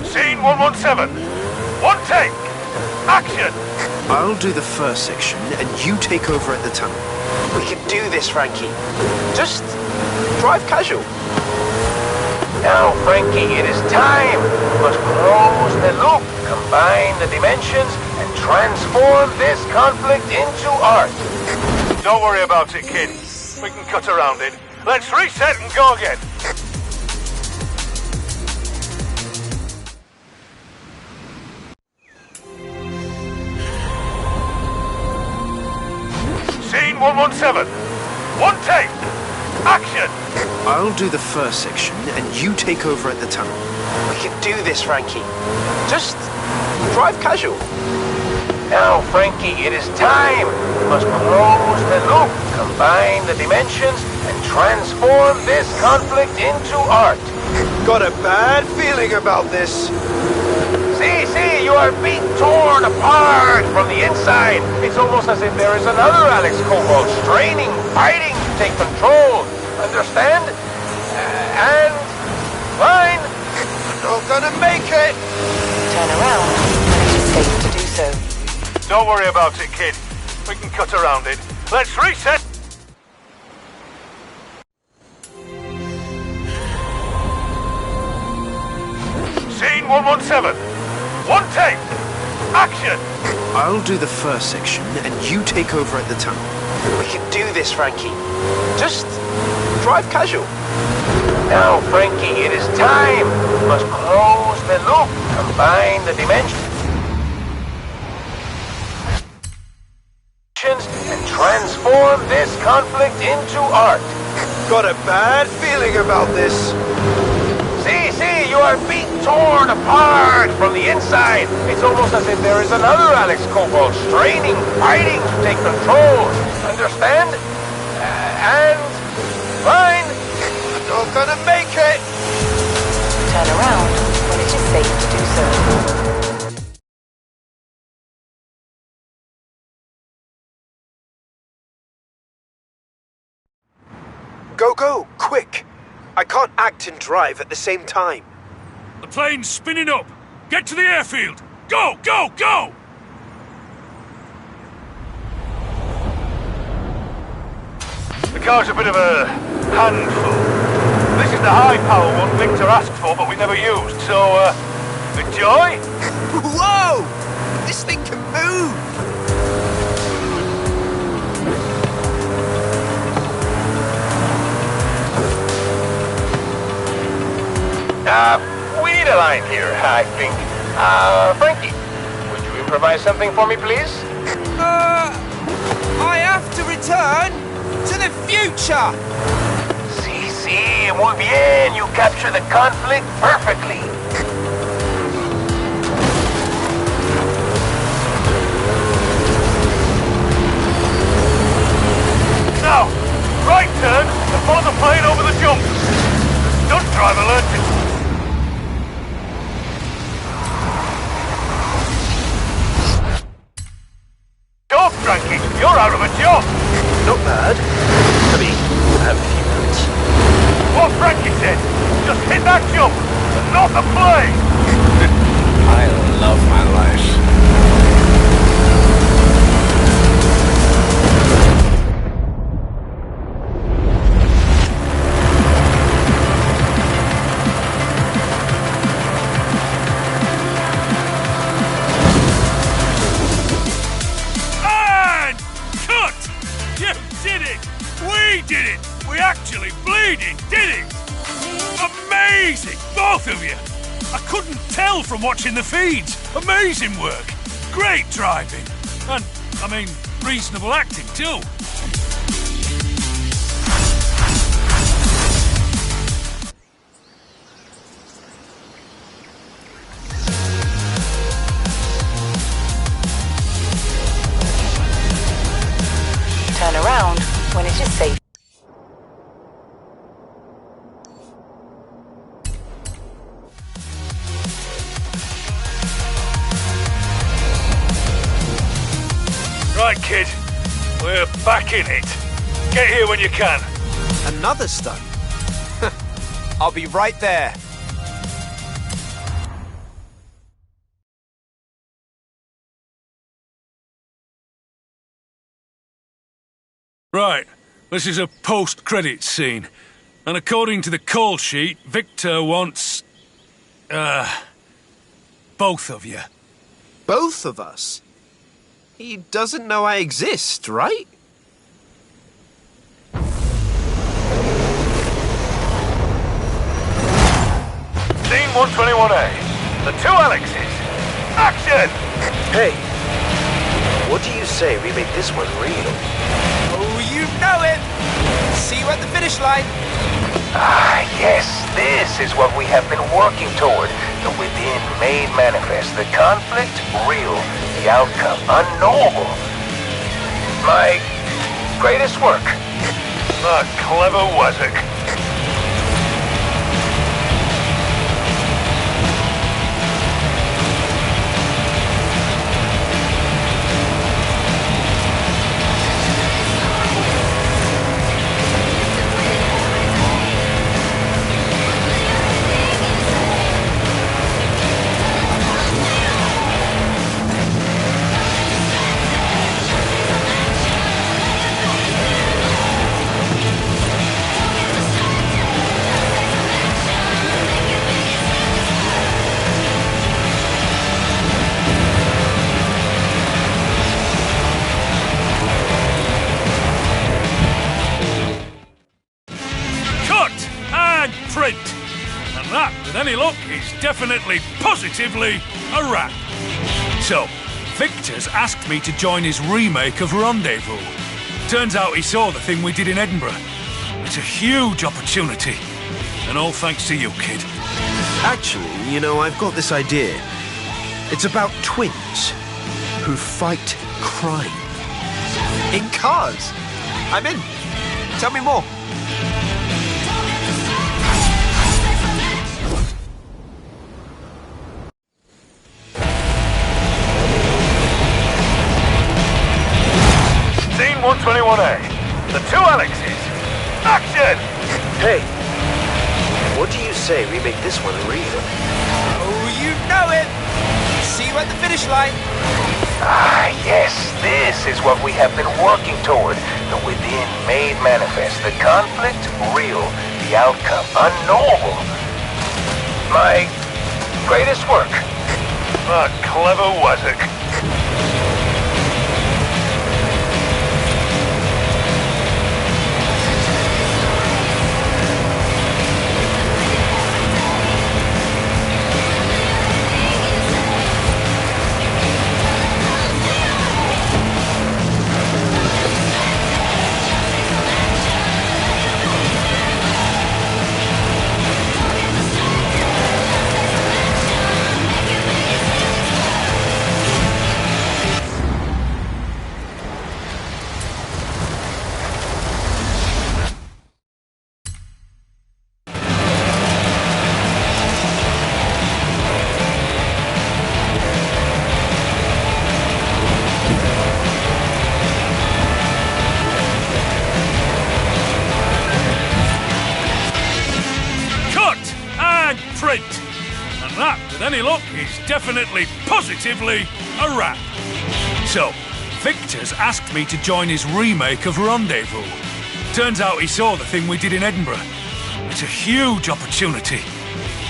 E: Scene 117. One take. Action.
M: I'll do the first section, and you take over at the tunnel.
D: We can do this, Frankie. Just drive casual.
L: Now, Frankie, it is time. We must close the loop, combine the dimensions, and transform this conflict into art.
E: Don't worry about it, kid. We can cut around it. Let's reset and go again. 117. One take. Action.
M: I'll do the first section, and you take over at the tunnel.
D: We can do this, Frankie. Just drive casual.
L: Now, Frankie, it is time. We must close the loop, combine the dimensions, and transform this conflict into art.
M: Got a bad feeling about this.
L: See, you are being torn apart from the inside. It's almost as if there is another Alex Cobalt straining, fighting to take control. Understand? And fine.
M: Not gonna make it.
F: Turn around when it is safe to do so.
E: Don't worry about it, kid. We can cut around it. Let's reset. Scene 117. One take. Action.
M: I'll do the first section, and you take over at the tunnel.
D: We can do this, Frankie. Just drive casual.
L: Now, Frankie, it is time. We must close the loop, combine the dimensions, and transform this conflict into art.
M: Got a bad feeling about this.
L: See, you are being torn apart from the inside. It's almost as if there is another Alex Cobalt straining, fighting to take control. Understand? And fine.
M: Not gonna make it.
F: Turn around when it is safe to do so.
M: Go, quick! I can't act and drive at the same time.
K: The plane's spinning up. Get to the airfield. Go!
E: The car's a bit of a handful. This is the high-power one Victor asked for, but we never used, so, enjoy?
M: Whoa! This thing can move!
L: We need a line here, I think. Frankie, would you improvise something for me, please?
O: I have to return to the future!
L: Si, muy bien. You capture the conflict perfectly.
E: Now, right turn and follow the plane over the jump. Stunt driver learned it. Stop, Frankie. You're out of a job.
M: Not bad. I mean, I have a few minutes.
E: What Frankie said. Just hit that jump and not the plane.
P: I love my life.
K: We did it! We actually bleeding did it! Amazing! Both of you! I couldn't tell from watching the feeds. Amazing work. Great driving. And, I mean, reasonable acting too.
F: Turn around when it is safe.
E: Right, kid. We're back in it. Get here when you can.
O: Another stunt? I'll be right there.
K: Right, this is a post-credits scene. And according to the call sheet, Victor wants... both of you.
M: Both of us? He doesn't know I exist, right?
E: Scene 121A. The two Alexes. Action!
D: Hey, what do you say we make this one real?
O: Oh know it! See you at the finish line!
L: Ah, yes, this is what we have been working toward. The within made manifest, the conflict real, the outcome unknowable. My greatest work.
E: A clever wazzock.
K: Print. And that, with any luck, is definitely, positively a wrap. So, Victor's asked me to join his remake of Rendezvous. Turns out he saw the thing we did in Edinburgh. It's a huge opportunity. And all thanks to you, kid.
M: Actually, you know, I've got this idea. It's about twins who fight crime.
O: In cars? I'm in. Tell me more.
E: Scene 121A. The two Alexes. Action!
D: Hey, what do you say we make this one real?
O: Oh, you know it! See you at the finish line!
L: Ah, yes, this is what we have been working toward. The within made manifest, the conflict real, the outcome unknowable. My greatest work.
E: A clever wazzock.
K: Print. And that, with any luck, is definitely, positively a wrap. So, Victor's asked me to join his remake of Rendezvous. Turns out he saw the thing we did in Edinburgh. It's a huge opportunity.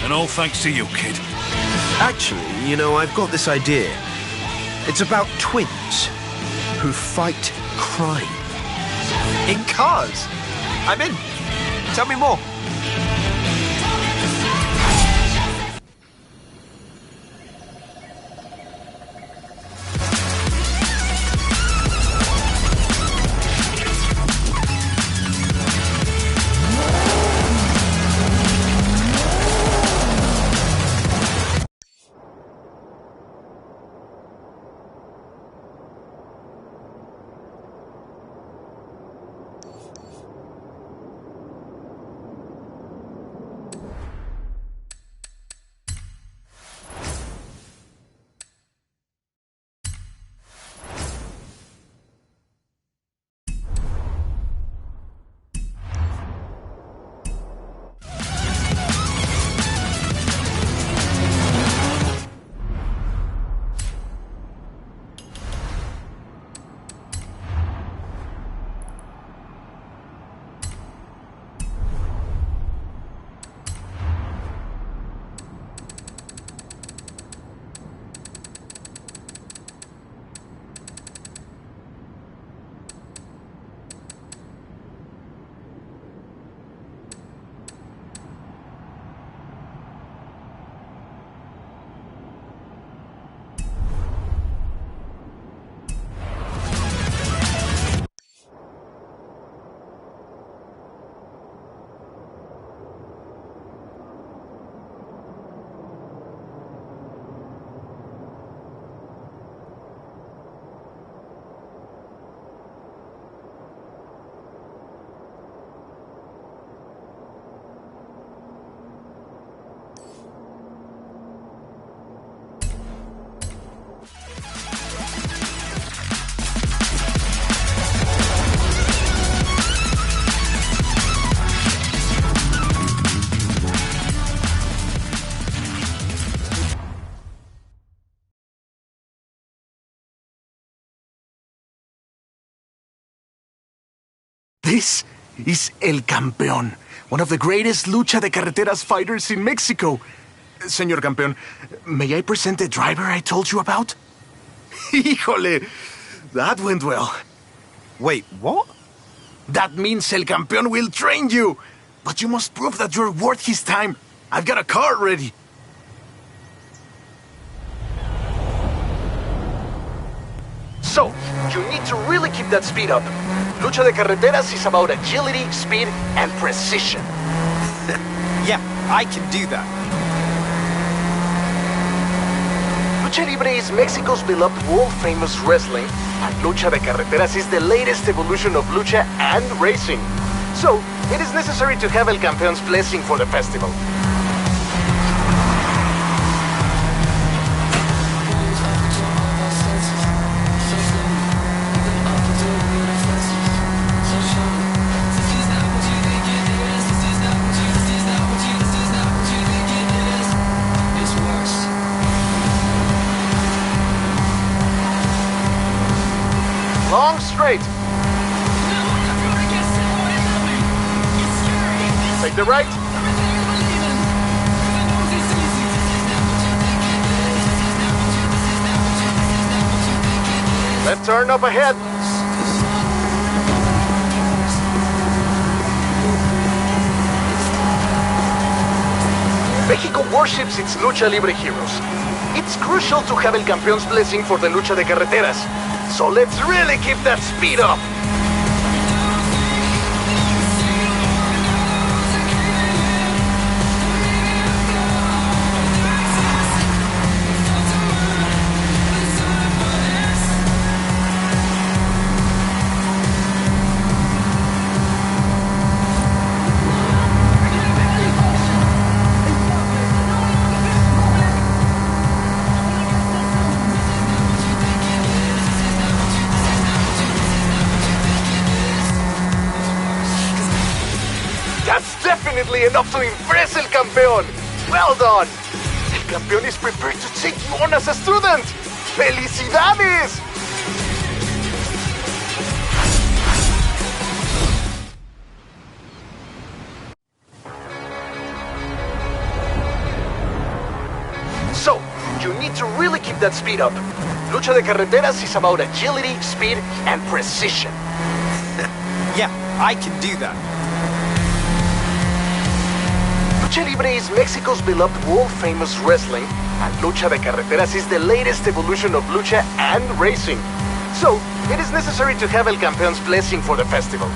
K: And all thanks to you, kid.
M: Actually, you know, I've got this idea. It's about twins who fight crime.
O: In cars? I'm in. Tell me more.
B: This is El Campeón, one of the greatest lucha de carreteras fighters in Mexico. Señor Campeón, may I present the driver I told you about? Híjole, that went well.
M: Wait, what?
B: That means El Campeón will train you. But you must prove that you're worth his time. I've got a car ready.
Q: So, you need to really keep that speed up. Lucha de carreteras is about agility, speed, and precision.
O: Yeah, I can do that.
Q: Lucha Libre is Mexico's beloved world-famous wrestling, and Lucha de Carreteras is the latest evolution of lucha and racing. So, it is necessary to have El Campeón's blessing for the festival. Long straight. Take the right. Left turn up ahead. Mexico worships its Lucha Libre heroes. It's crucial to have El Campeón's blessing for the Lucha de Carreteras. So let's really keep that speed up. Definitely enough to impress El Campeón. Well done. El Campeón is prepared to take you on as a student. ¡Felicidades! So, you need to really keep that speed up. Lucha de Carreteras is about agility, speed, and precision.
O: Yeah, I can do that.
Q: Lucha Libre is Mexico's beloved world-famous wrestling, and Lucha de Carreteras is the latest evolution of lucha and racing. So, it is necessary to have El Campeón's blessing for the festival.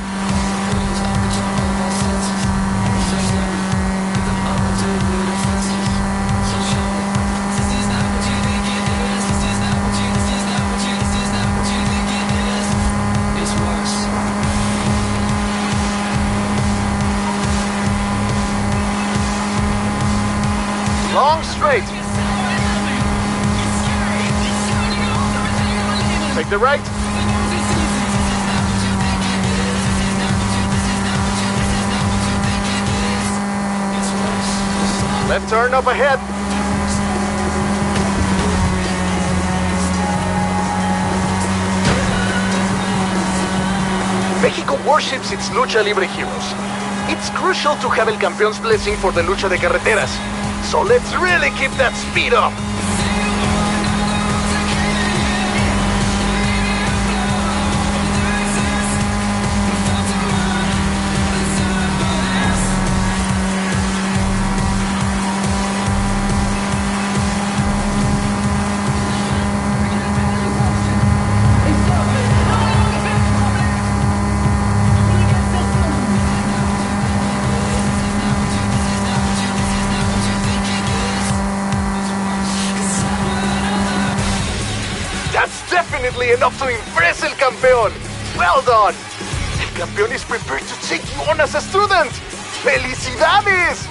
Q: Long straight. Take the right. Left turn up ahead. Mexico worships its Lucha Libre heroes. It's crucial to have El Campeón's blessing for the Lucha de Carreteras. So let's really keep that speed up. Definitely enough to impress El Campeón. Well done. El Campeón is prepared to take you on as a student. ¡Felicidades!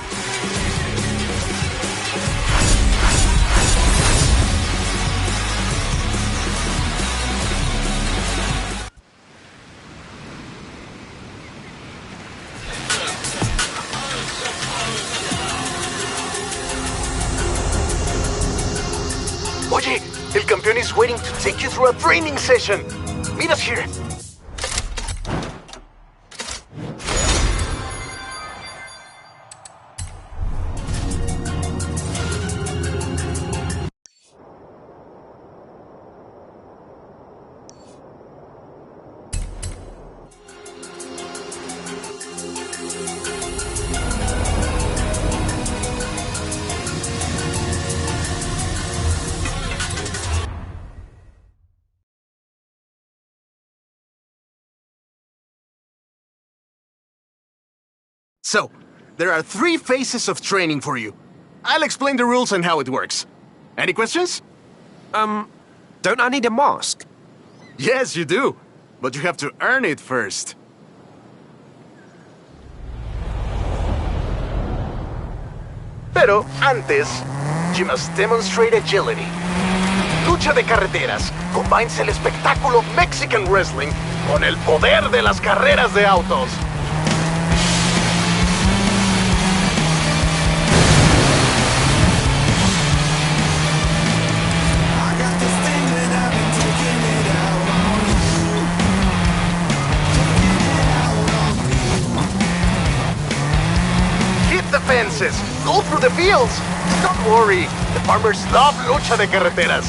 Q: Oye, El Campeón is waiting to take you through a training session. Meet us here. So, there are 3 phases of training for you. I'll explain the rules and how it works. Any questions?
M: Don't I need a mask?
Q: Yes, you do. But you have to earn it first. Pero antes, you must demonstrate agility. Lucha de Carreteras combines el espectáculo Mexican Wrestling con el poder de las carreras de autos. Hit the fences, go through the fields. Don't worry, the farmers love Lucha de Carreteras.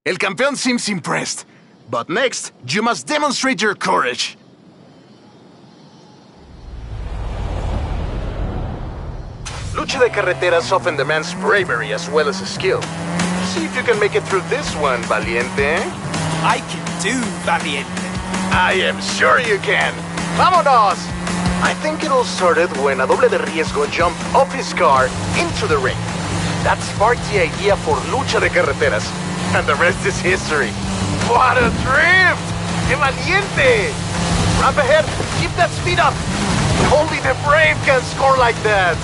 Q: El campeón seems impressed. But next, you must demonstrate your courage. Lucha de Carreteras often demands bravery as well as skill. See if you can make it through this one, Valiente.
O: I can do, Valiente.
Q: I am sure you can. ¡Vámonos! I think it all started when a doble de riesgo jumped off his car into the ring. That sparked the idea for Lucha de Carreteras. And the rest is history. What a drift! ¡Qué valiente! Ramp ahead, keep that speed up! Only the brave can score like that!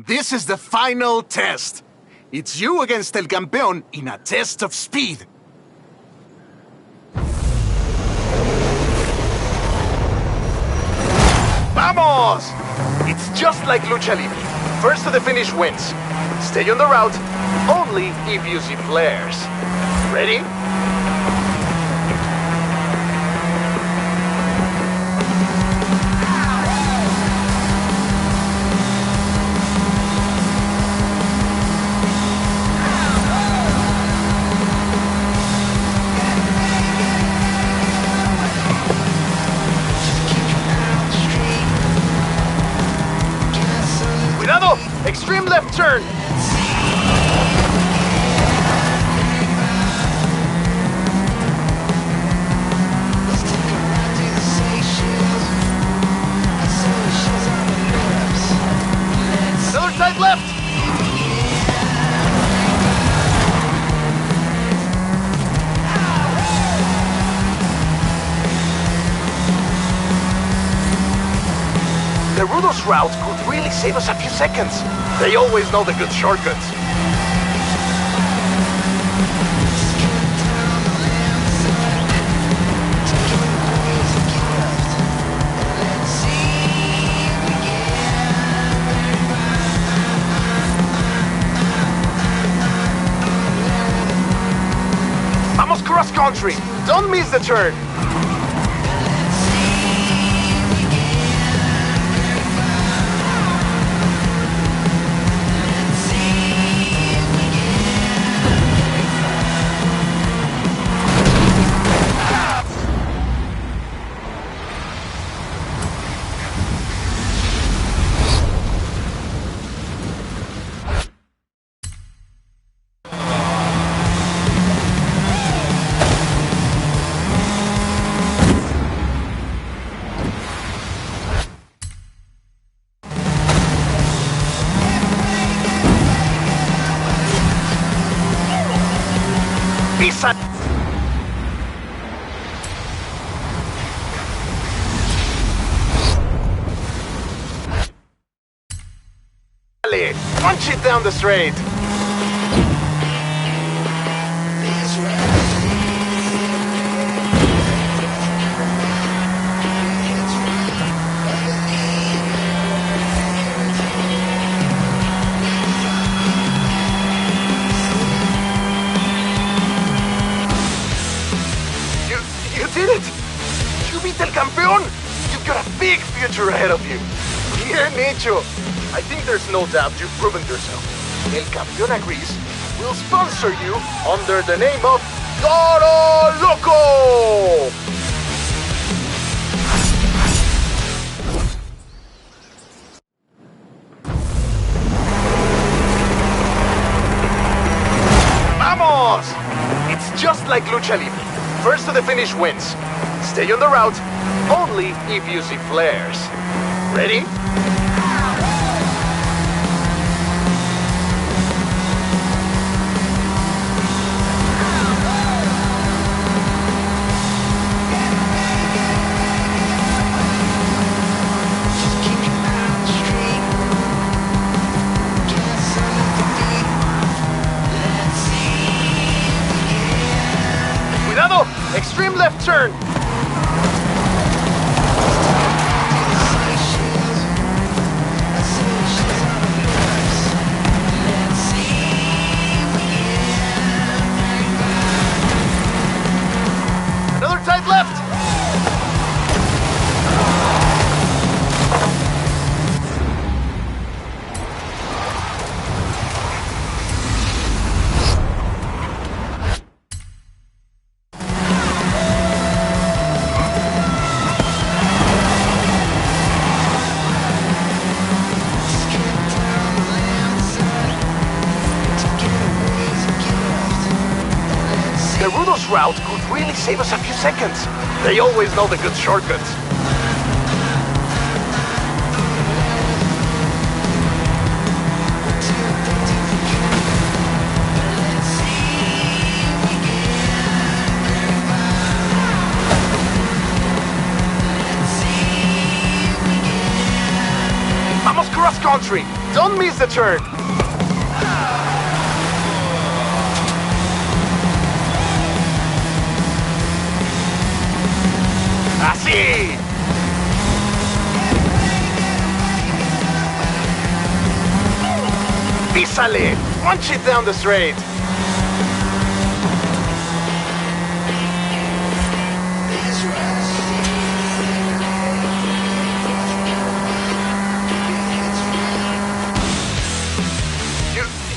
Q: This is the final test. It's you against El Campeón in a test of speed. ¡Vamos! It's just like Lucha Libre. First to the finish wins. Stay on the route, only if you see flares. Ready? Extreme left turn. Another tight left. The Rudos route could really save us a few seconds. They always know the good shortcuts. country. Don't miss the turn. Punch it down the straight. You did it! You beat El Campeón! You've got a big future ahead of you. Here, Nicho. I think there's no doubt you've proven yourself. El Campeón agrees. We'll sponsor you under the name of Toro Loco! Vamos! It's just like Lucha Libre. First to the finish wins. Stay on the route, only if you see flares. Ready? Extreme left turn. Another tight left. The Rudos route could really save us a few seconds. They always know the good shortcuts. Vamos cross country. Don't miss the turn. Así. Písale. Punch it down the straight.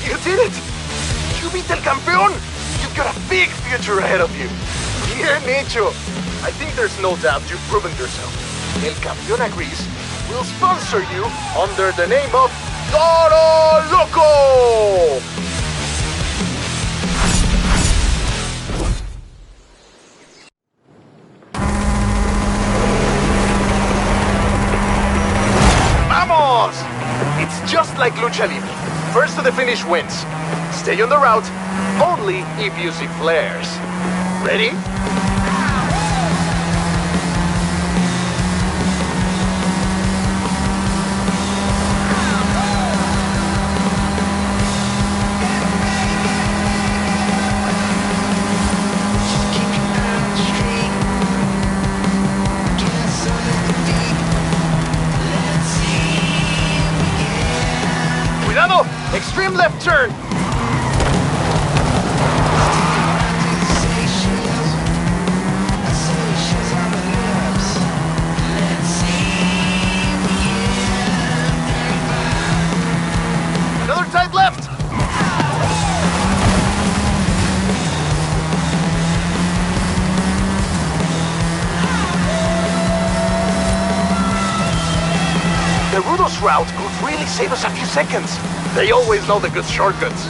Q: You did it! You beat El Campeón! You've got a big future ahead of you. Here, Nicho. I think there's no doubt you've proven yourself. El Campeón agrees. We'll sponsor you under the name of Toro Loco! Vamos! It's just like Lucha Libre. First to the finish wins. Stay on the route, only if you see flares. Ready? Extreme left turn. Gerudo's route could really save us a few seconds. They always know the good shortcuts.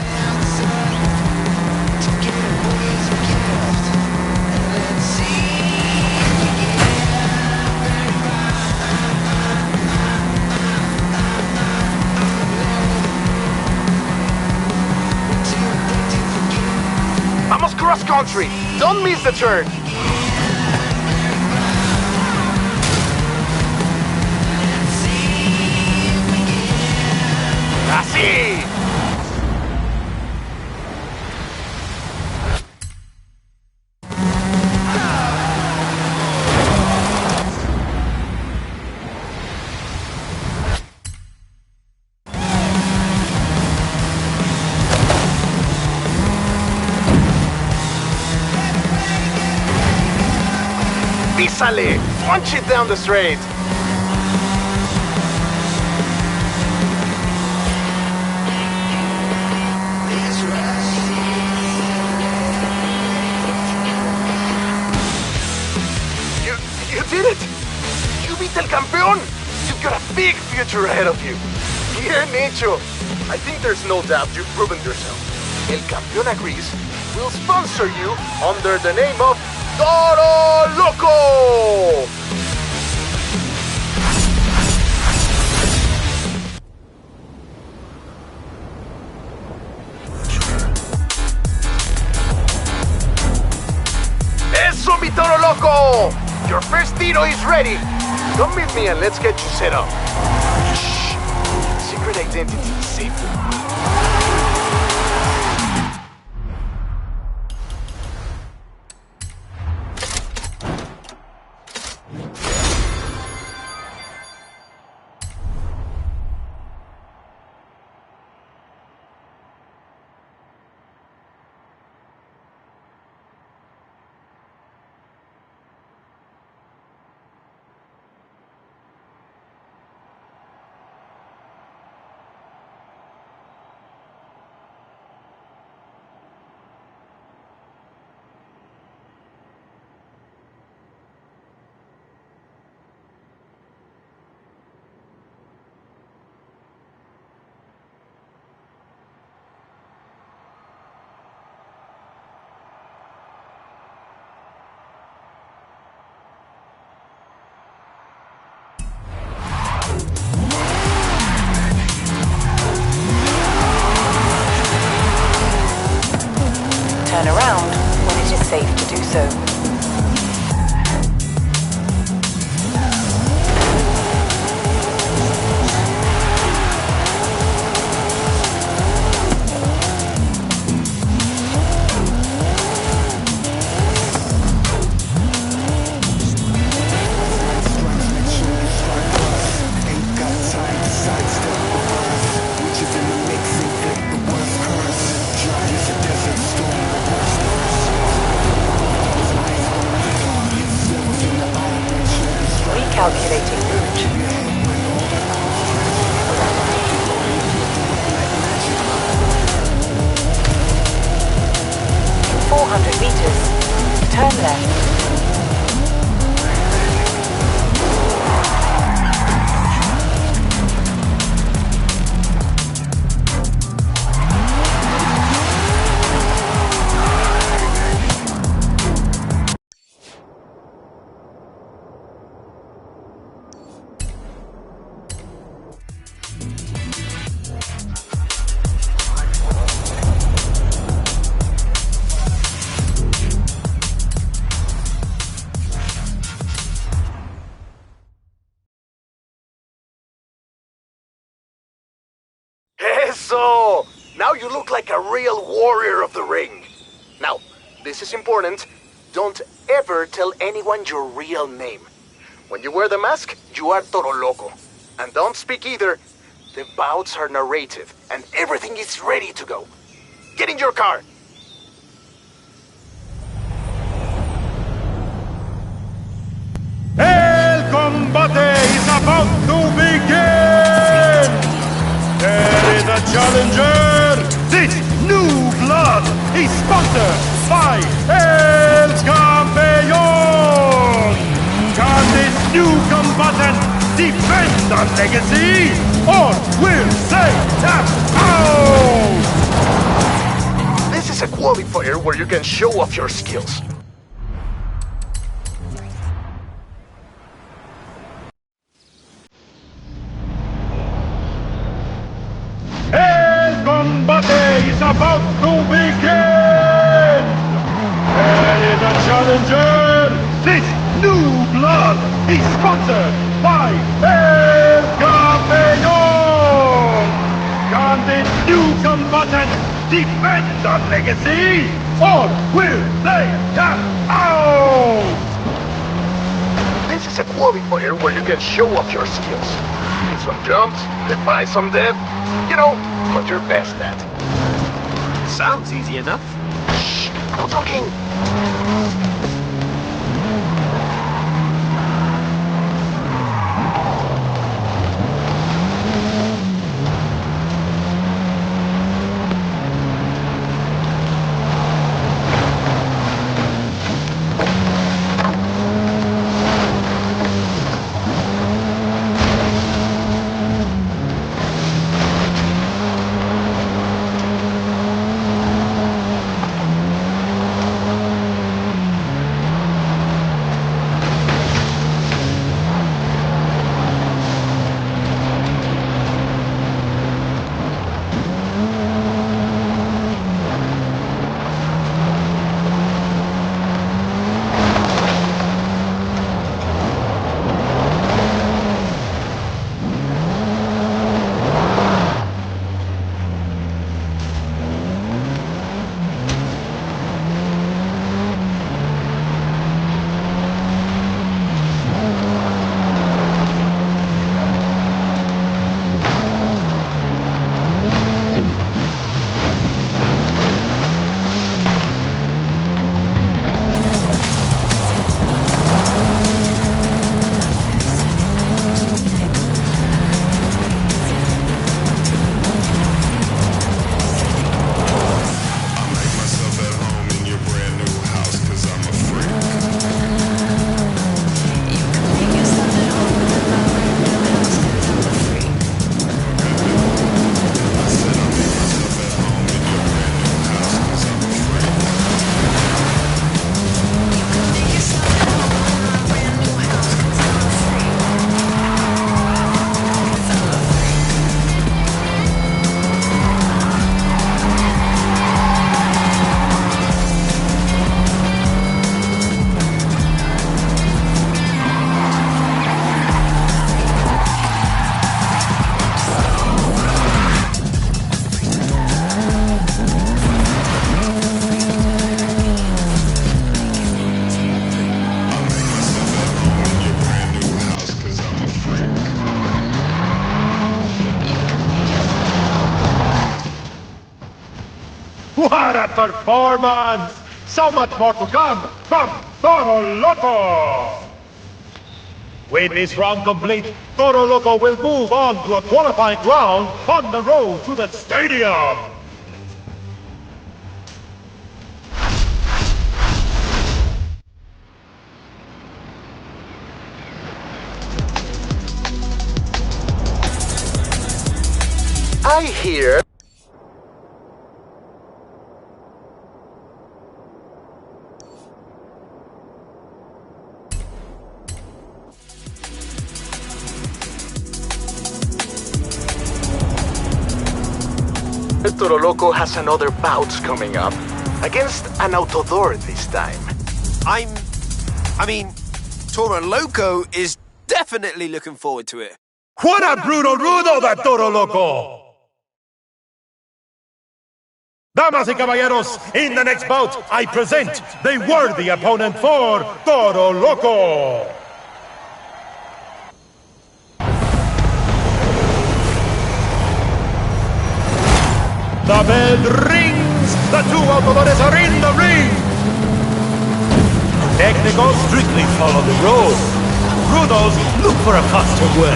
Q: Vamos cross country! Don't miss the turn! Así! Písale! Punch it down the straight! You did it! You beat El Campeón! You've got a big future ahead of you! Bien hecho! I think there's no doubt you've proven yourself. El Campeón agrees. We'll sponsor you under the name of Toro Loco! Eso, mi Toro Loco! Your first Tito is ready! Come meet me and let's get you set up. Shh! Secret identity is safe with me.
F: Turn around when it is safe to do so. Calculating route. 400 meters. Turn left.
Q: Eso! Now you look like a real warrior of the ring. Now, this is important. Don't ever tell anyone your real name. When you wear the mask, you are Toro Loco. And don't speak either. The bouts are narrative, and everything is ready to go. Get in your car!
R: El combate is about to begin! There is a challenger! This new blood is sponsored by El Campeón! Can this new combatant defend our legacy, or we'll say tap out!
Q: This is a qualifier where you can show off your skills.
R: El combate is about to begin! There is a challenger! This new blood is sponsored by El Campeón! Can the new combatant defend the legacy, or will they tap out?
Q: This is a qualifier where you can show off your skills. Hit some jumps, defy some death. You know, what you're best at.
M: Sounds easy enough.
Q: Shh, no talking.
R: What a performance! So much more to come from Toro Loco! With this round complete, Toro Loco will move on to a qualifying round on the road to the stadium!
Q: I hear... Toro Loco has another bout coming up. Against an Autodor this time.
M: I mean, Toro Loco is definitely looking forward to it.
R: What a brutal rudo that Toro Loco! Damas y caballeros, in the next bout, I present the worthy opponent for Toro Loco! The bell rings! The two Autodores are in the ring! Technicals strictly follow the rules. Rudos look for a faster way.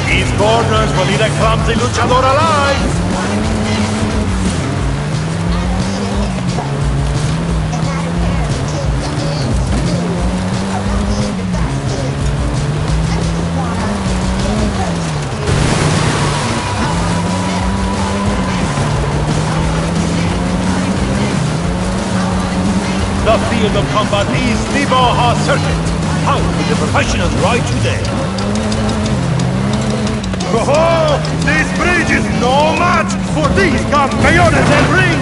R: These corners will lead a clumsy luchador alive! field of combat is the Baja Circuit. How will the professionals ride today? Oh, this bridge is no match for these campeones del ring!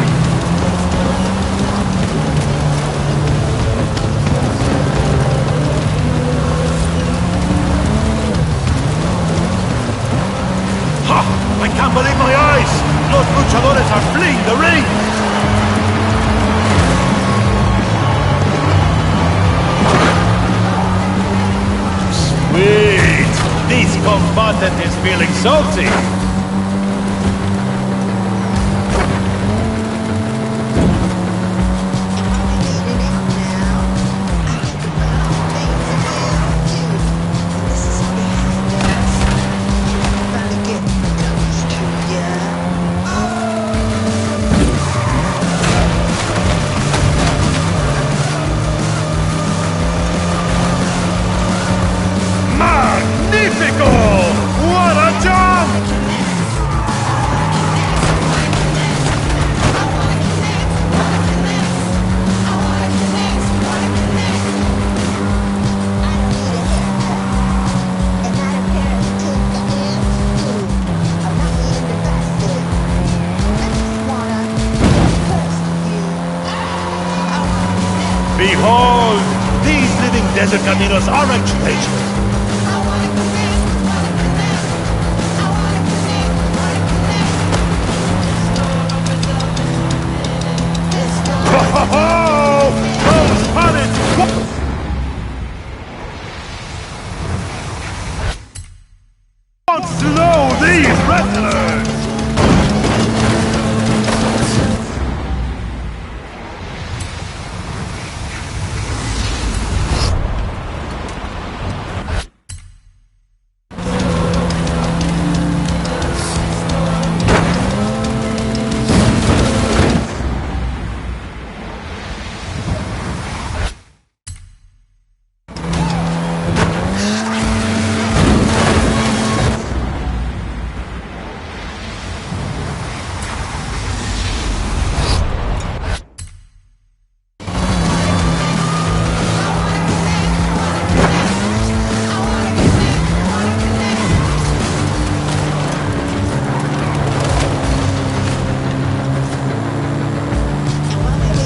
R: Ha! I can't believe my eyes! Los luchadores are fleeing the ring! Sweet! This combatant is feeling salty! Magnifico! What a jump! Behold! These living desert caminos aren't treasures! Don't slow these wrestlers!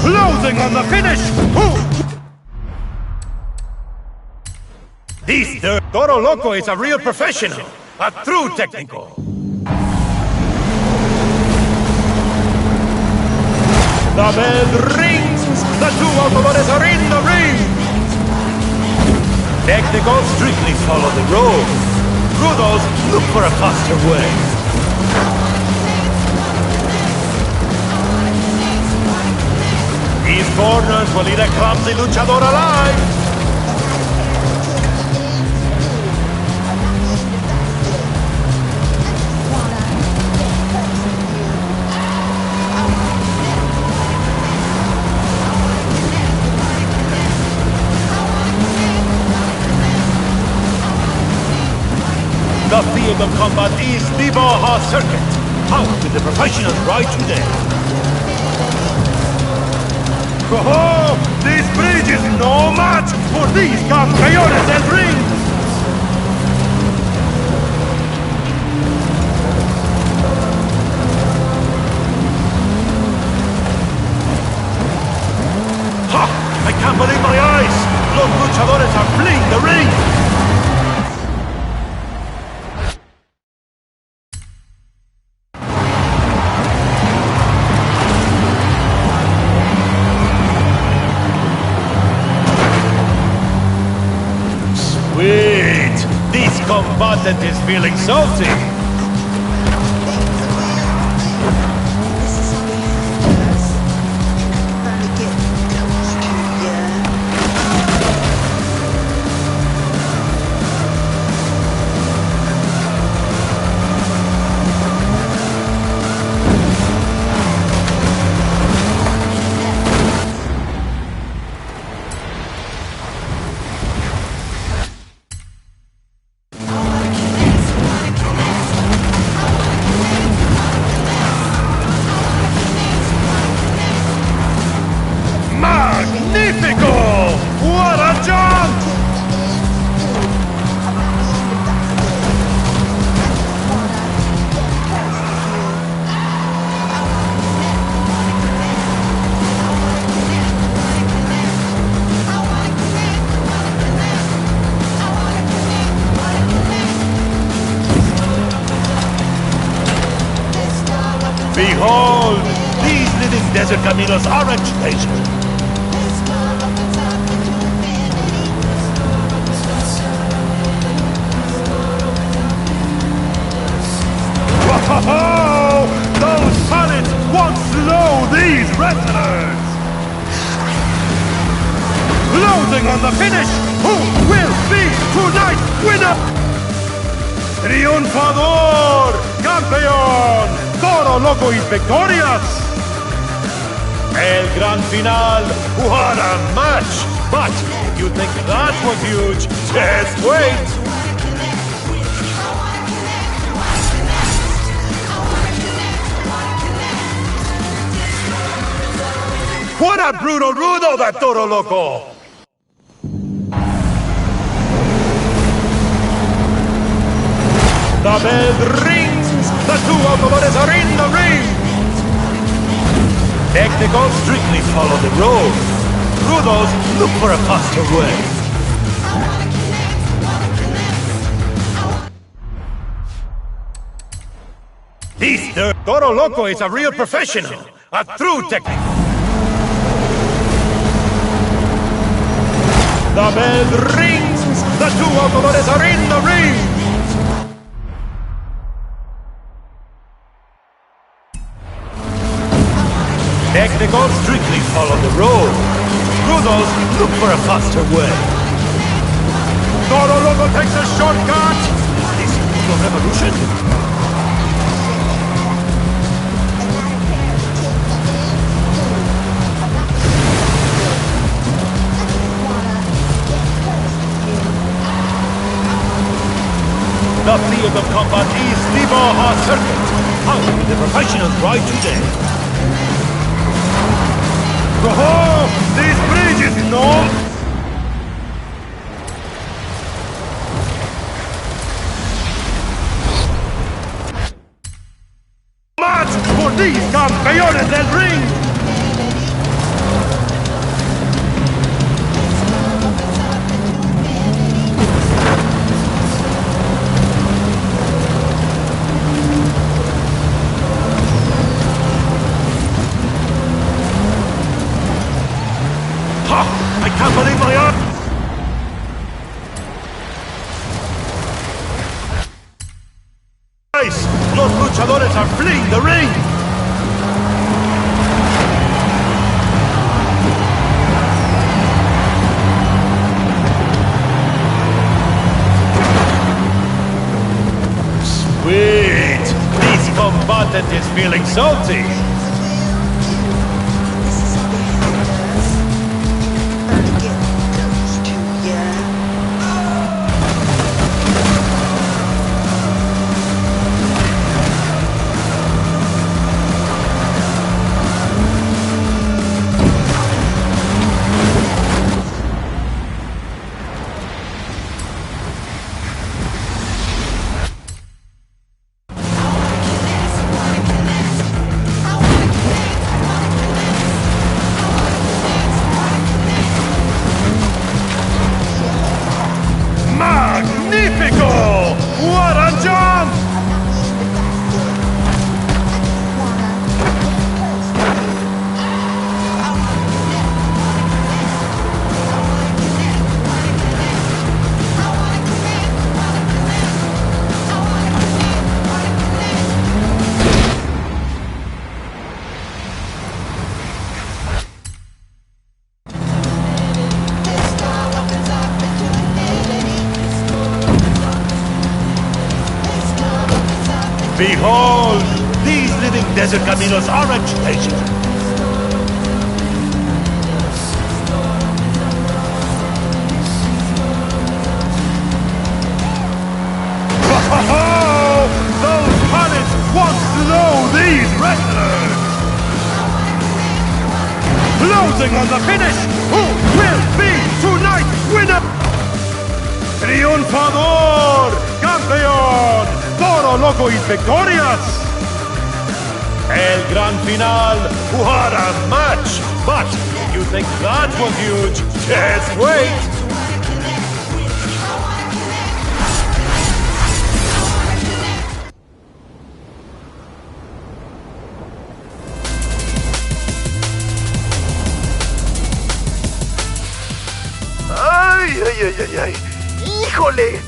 R: Closing on the finish! This Toro Loco is a real professional, a true technical. The bell rings! The two automobiles are in the ring! Technicals strictly follow the rules. Rudos look for a faster way. These corners will eat a clumsy luchador alive! The field of combat is the Baja Circuit. How will the professionals ride today? Oh, this bridge is no match for these campeones del ring! Ha! I can't believe my eyes! Los luchadores are fleeing the ring! Sweet! This combatant is feeling salty! Behold, these living desert caminos are a treasure. Whoa! Those pallets won't slow these wrestlers! Closing on the finish! Who will be tonight's winner? Triunfador! Campeón! Toro Loco is victorious! El gran final! What a match! But if you think that was huge, just wait! What a brutal rudo, that Toro Loco! The bell rings! The two automobiles are in the ring! Technicals strictly follow the rules. Rudos look for a faster way. This Toro Loco is a real professional, a true technical. The bell rings! The two automobiles are in the ring! Technicals strictly follow the rules. Rudos look for a faster way. Toro Loco takes a shortcut! Is this Rudo revolution? The field of combat is the Baja Circuit. How will the professionals ride today? Oh, these bridges, no! Match for these campeones del ring! I can't believe my eyes! Los luchadores are fleeing the ring! Sweet! This combatant is feeling salty! Magnifico! What a jump! Behold! These living desert caminos are a treasure! Oh, those pallets won't slow these wrestlers! Closing on the finish! Who will be tonight's winner? Triunfador! Campeón! Toro Loco is victorious! El gran final! What a match! But if you think that was huge, just wait!
Q: ay, ay, ay, ay. ¡Híjole!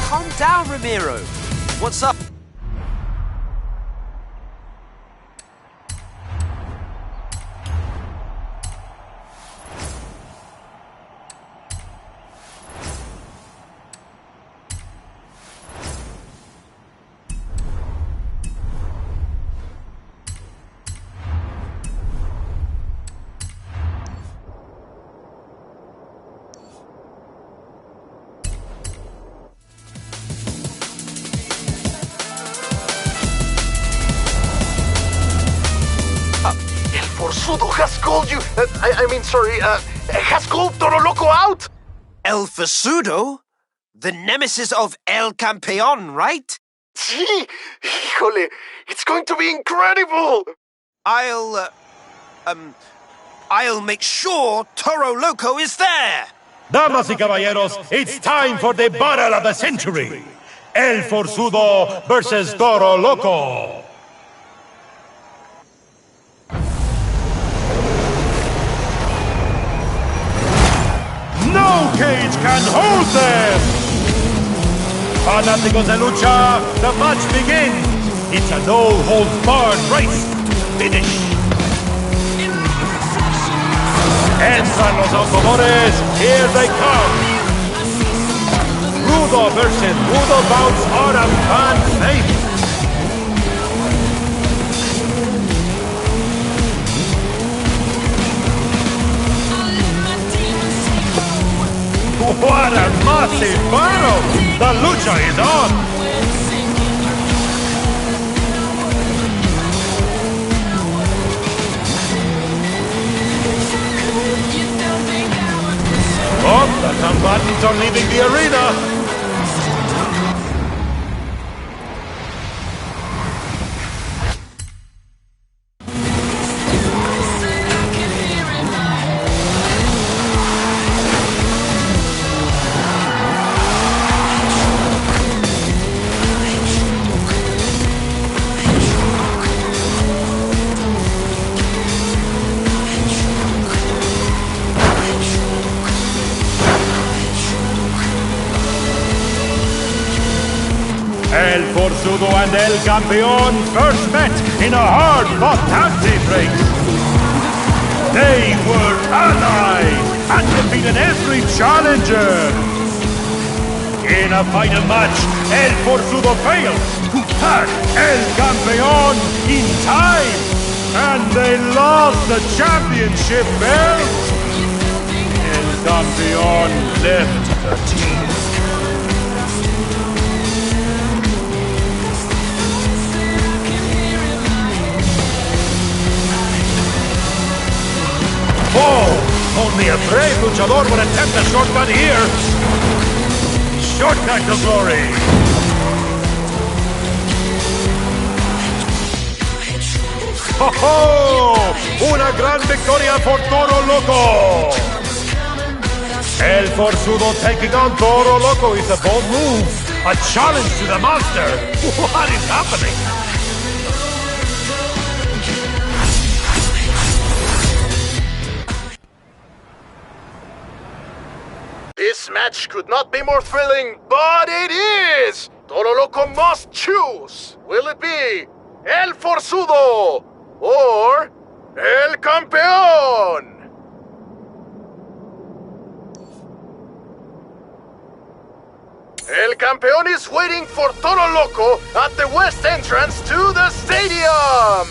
O: Calm down, Ramiro. What's up?
Q: El Forzudo has called you. Has called Toro Loco out.
M: El Forzudo? The nemesis of El Campeon, right?
Q: Sí, híjole, it's going to be incredible.
M: I'll make sure Toro Loco is there.
R: Damas y caballeros, it's time for the battle of the century. El Forzudo versus Toro Loco. No cage can hold them! Fanáticos de lucha, the match begins! It's a no-holds-barred race! Finish! Entran los automotores, here they come! Rudo versus Rudo bouts are a fan favorite! What a massive battle! The lucha is on! Oh, the combatants are leaving the arena! El Forzudo and El Campeón first met in a hard-fought tag team race. They were allies and defeated every challenger. In a final match, El Forzudo failed to tag El Campeón in time, and they lost the championship belt. El Campeón left the team. Oh, only a brave luchador would attempt a shortcut here. Shortcut to glory. ¡Oh, oh! ¡Una gran victoria por Toro Loco! El Forzudo taking on Toro Loco is a bold move. A challenge to the master. What is happening?
B: This match could not be more thrilling, but it is! Toro Loco must choose! Will it be El Forzudo or El Campeón? El Campeón is waiting for Toro Loco at the west entrance to the stadium!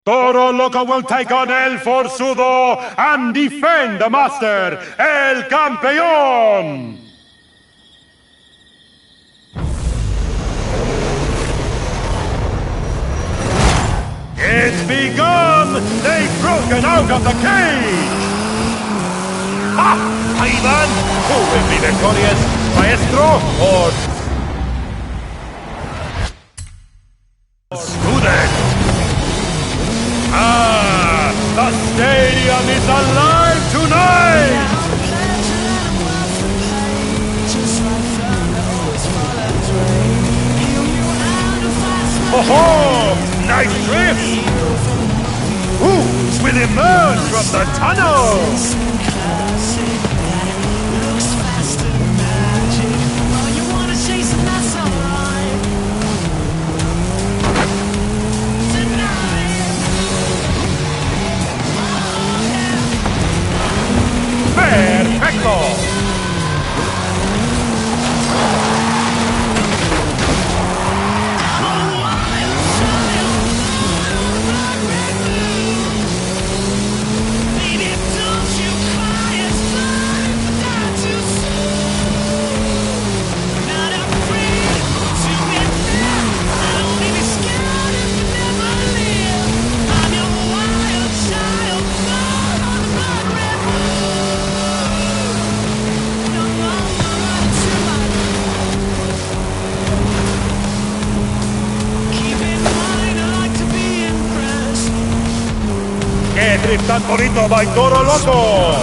R: Toro Loco will take on El Forzudo and defend the master, El Campeón! It's begun! come! They've broken out of the cage! Ha! Ivan! Who will be victorious? Maestro or... student? Ah! The stadium is alive tonight! Oh-ho! Nice drift! Who will emerge from the tunnel? Perfecto! ¡Qué drift tan bonito, by Toro Loco!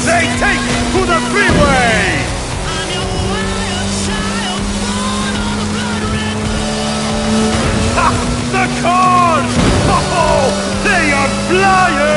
R: They take to the freeway! Ha! The cars! Oh, they are flying!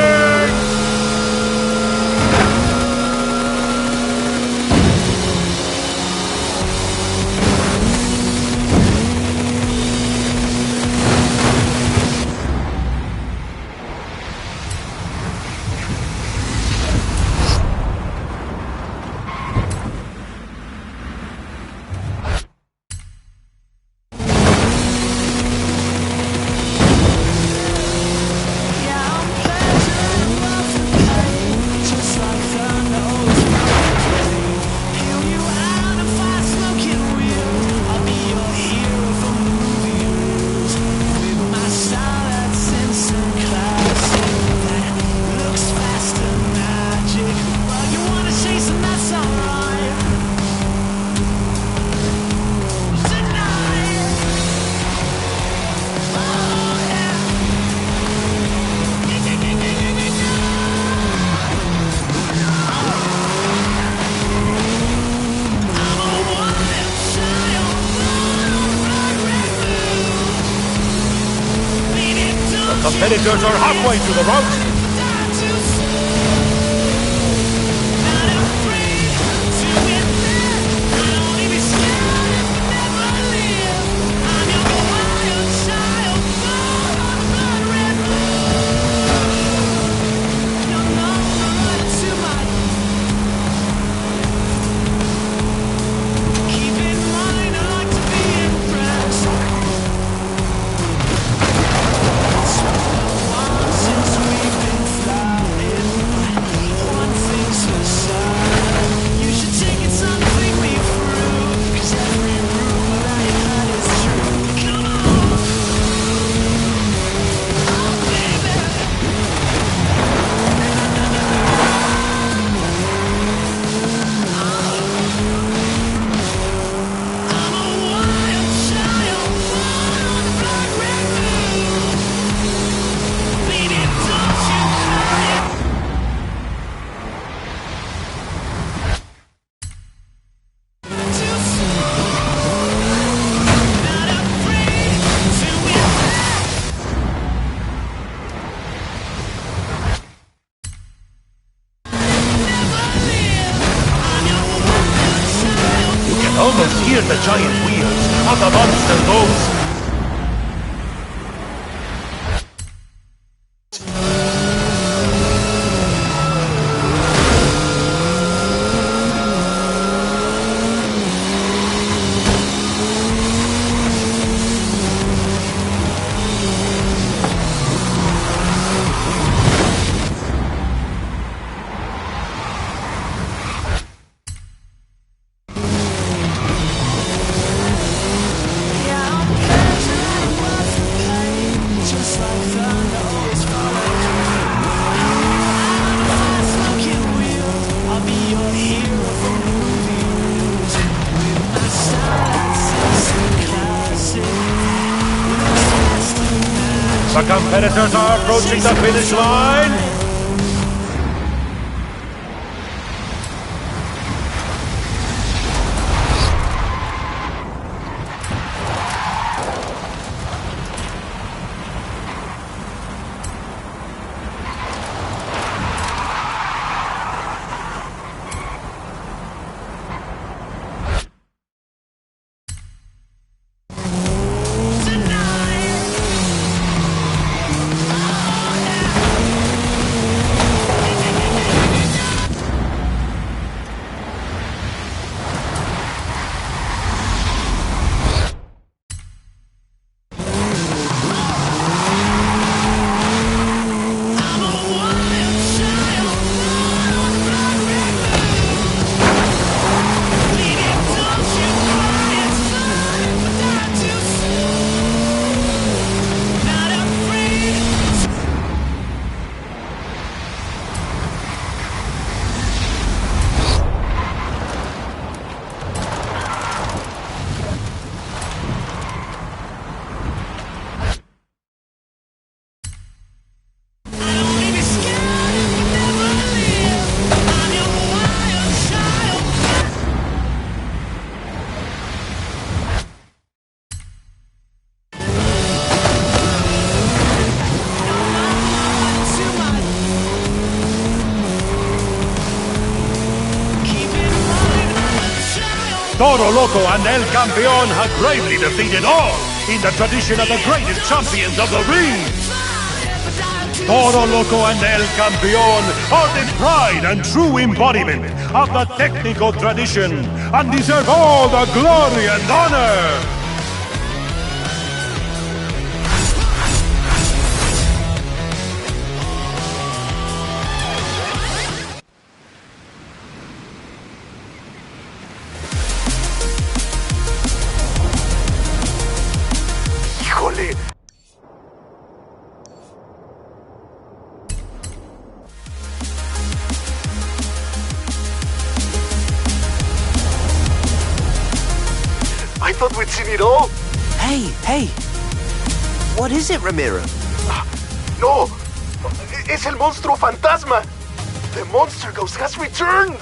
R: Competitors are halfway to the route.
N: Since we've been
R: almost hear the giant wheels of the monster boats. The competitors are approaching the finish line. Toro Loco and El Campeón have bravely defeated all in the tradition of the greatest champions of the ring. Toro Loco and El Campeón are the pride and true embodiment of the technical tradition and deserve all the glory and honor.
Q: I thought we'd seen it all.
M: Hey. What is it, Ramiro?
Q: No! Es el monstruo fantasma! The monster ghost has returned!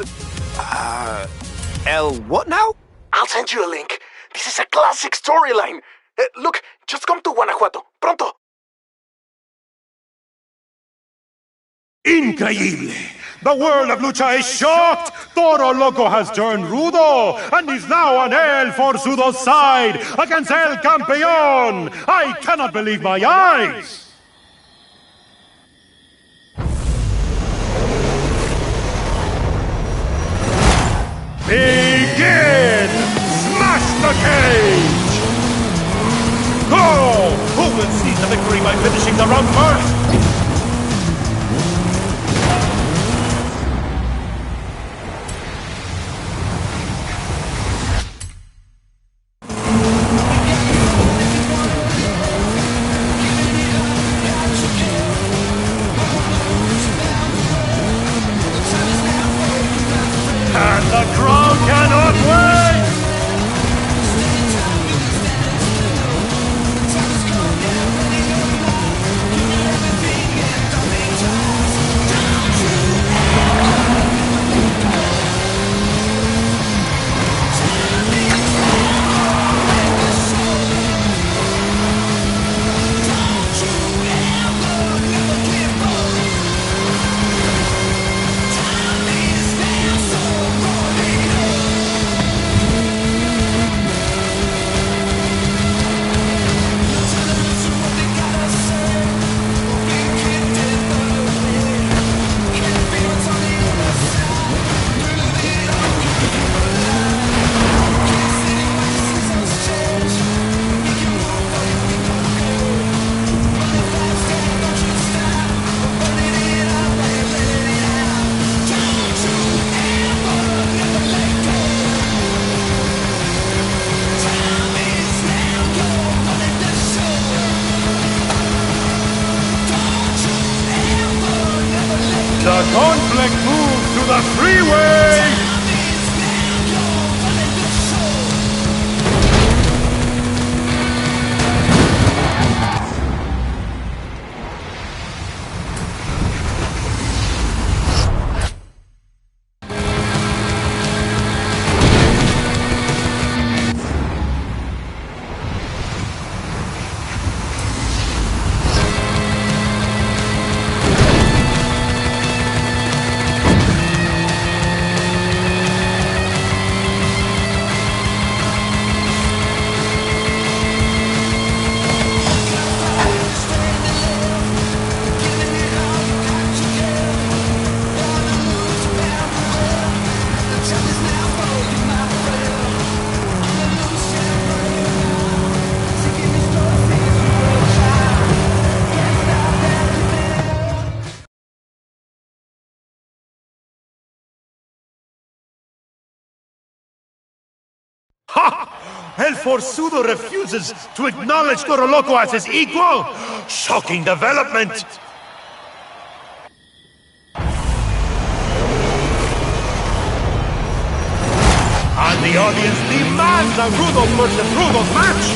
M: El what now?
Q: I'll send you a link. This is a classic storyline. Look, just come to Guanajuato. Pronto!
R: Increíble! The world of lucha is shocked! Toro Loco has turned rudo and is now on El Forzudo's side against El Campeón! I cannot believe my eyes! Begin! Smash the cage! Go! Who will seize the victory by finishing the round first? And the crowd cannot wait! Ha! El Forzudo refuses to acknowledge Toro Loco as his equal! Shocking development! And the audience demands a Rudos versus Rudos match!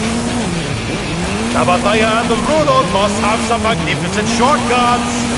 R: The Batalla and the Rudos must have some magnificent shortcuts!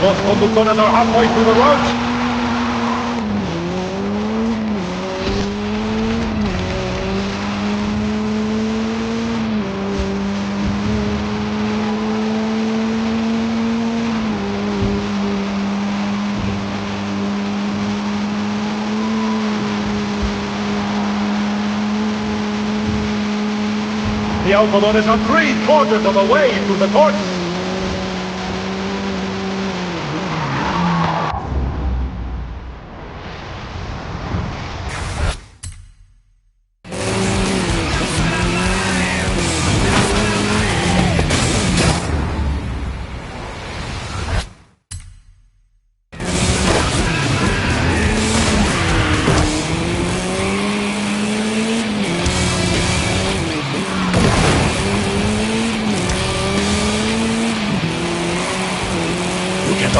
R: Both conductores are halfway through the route. The Autodores are 3/4 of the way through the course.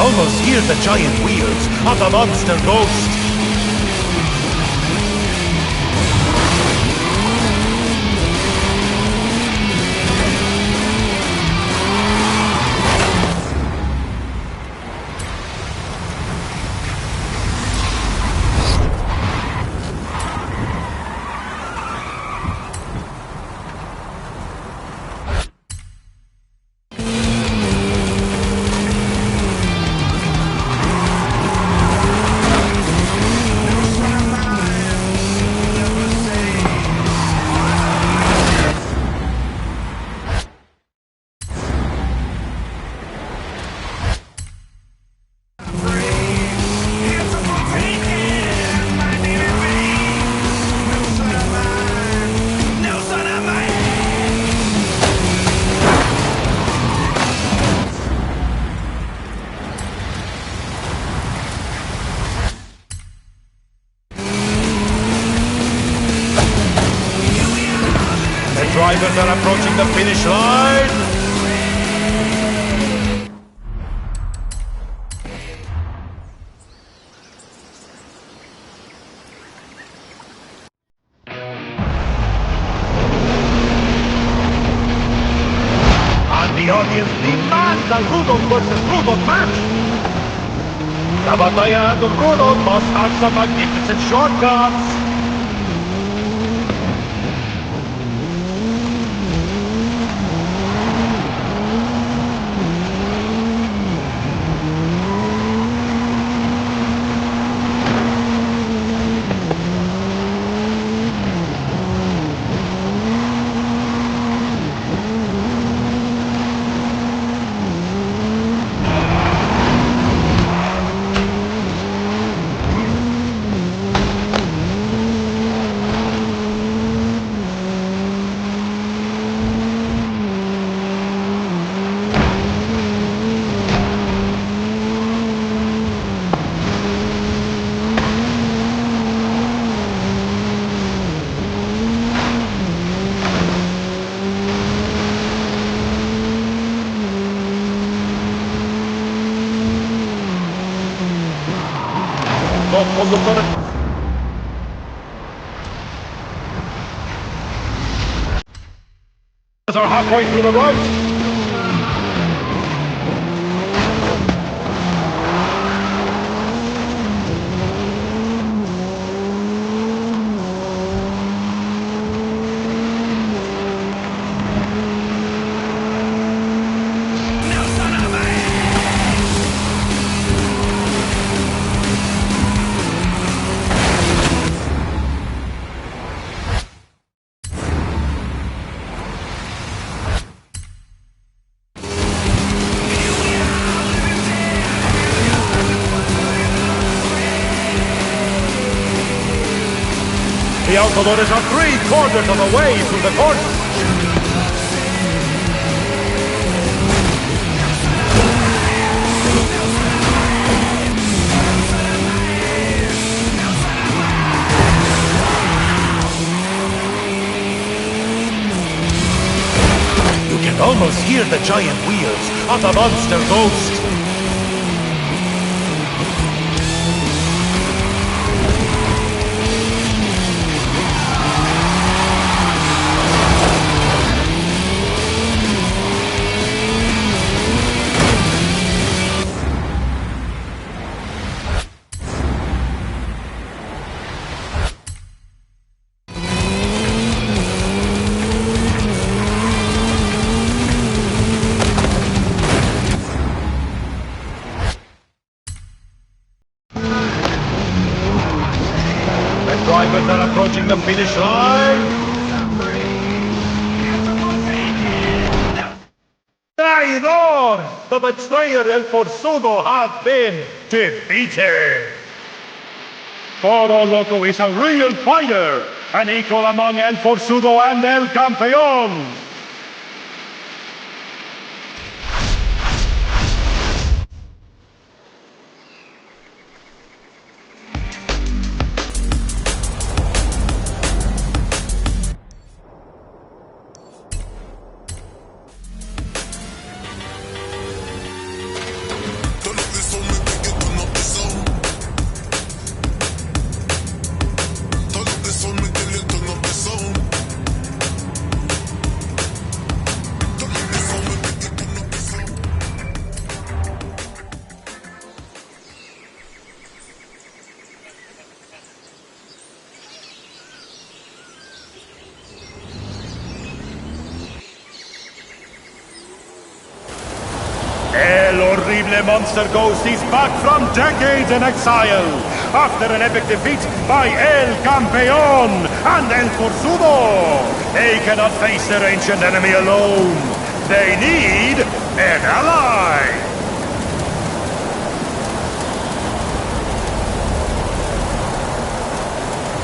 R: Almost hear the giant wheels of the monster ghost. Drivers are approaching the finish line! And the audience demands a Rudos versus Rudos match! The Batalla and the Rudos must have some magnificent shortcuts! conductor. Are halfway through the route. The outlaws are 3/4 of the way through the course. You can almost hear the giant wheels of the monster ghost. Drivers are approaching the finish line. Traidor! The betrayer El Forzudo has been defeated. Toro Loco is a real fighter, an equal among El Forzudo and El Campeón. El horrible monster ghost is back from decades in exile after an epic defeat by El Campeón and El Forzudo. They cannot face their ancient enemy alone. They need an ally.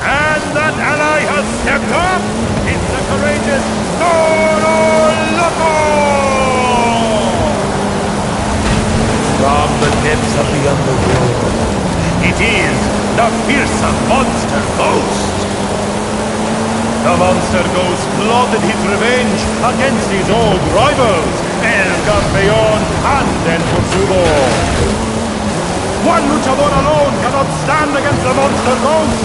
R: And that ally has stepped up. It's the courageous Toro Loco! From the depths of the underworld, it is the fearsome monster ghost. The monster ghost plotted his revenge against his old rivals, El Campeón and El Forzudo. One luchador alone cannot stand against the monster ghost.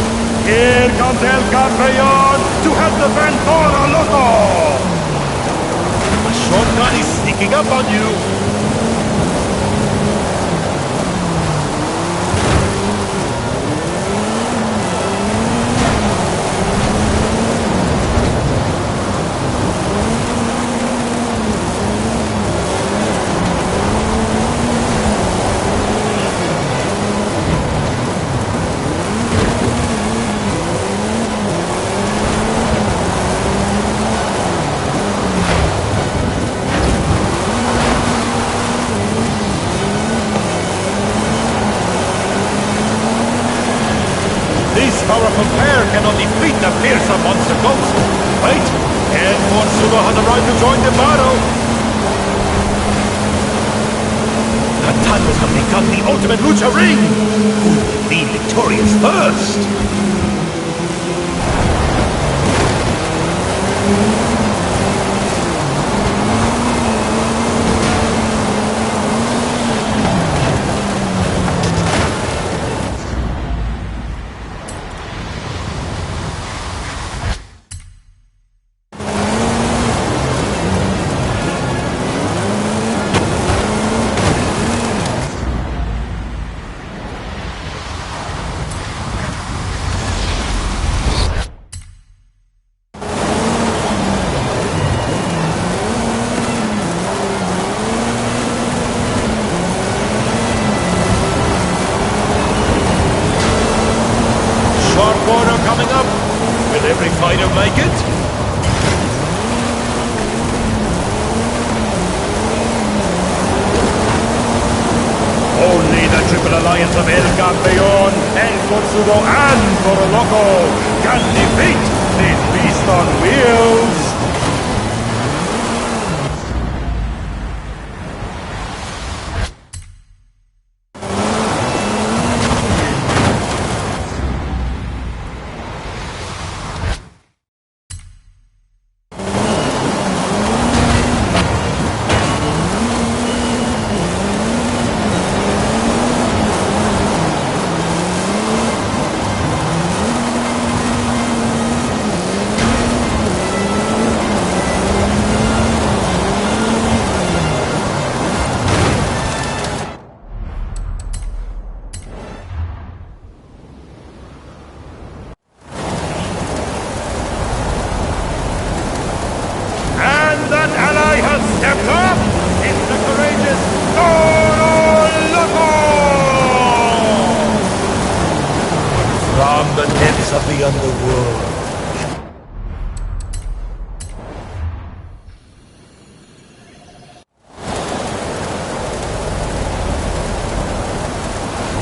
R: Here comes El Campeón to help defend Toro Loco. A shotgun is sneaking up on you. Powerful pair cannot defeat the fearsome monster ghost. Wait, El Forzudo has arrived to join the battle. The time has come to become the ultimate lucha ring. Who will be victorious first? Triple Alliance of El Campeon, El Forzudo, and Toro Loco can defeat this beast on wheels.
E: Of the underworld.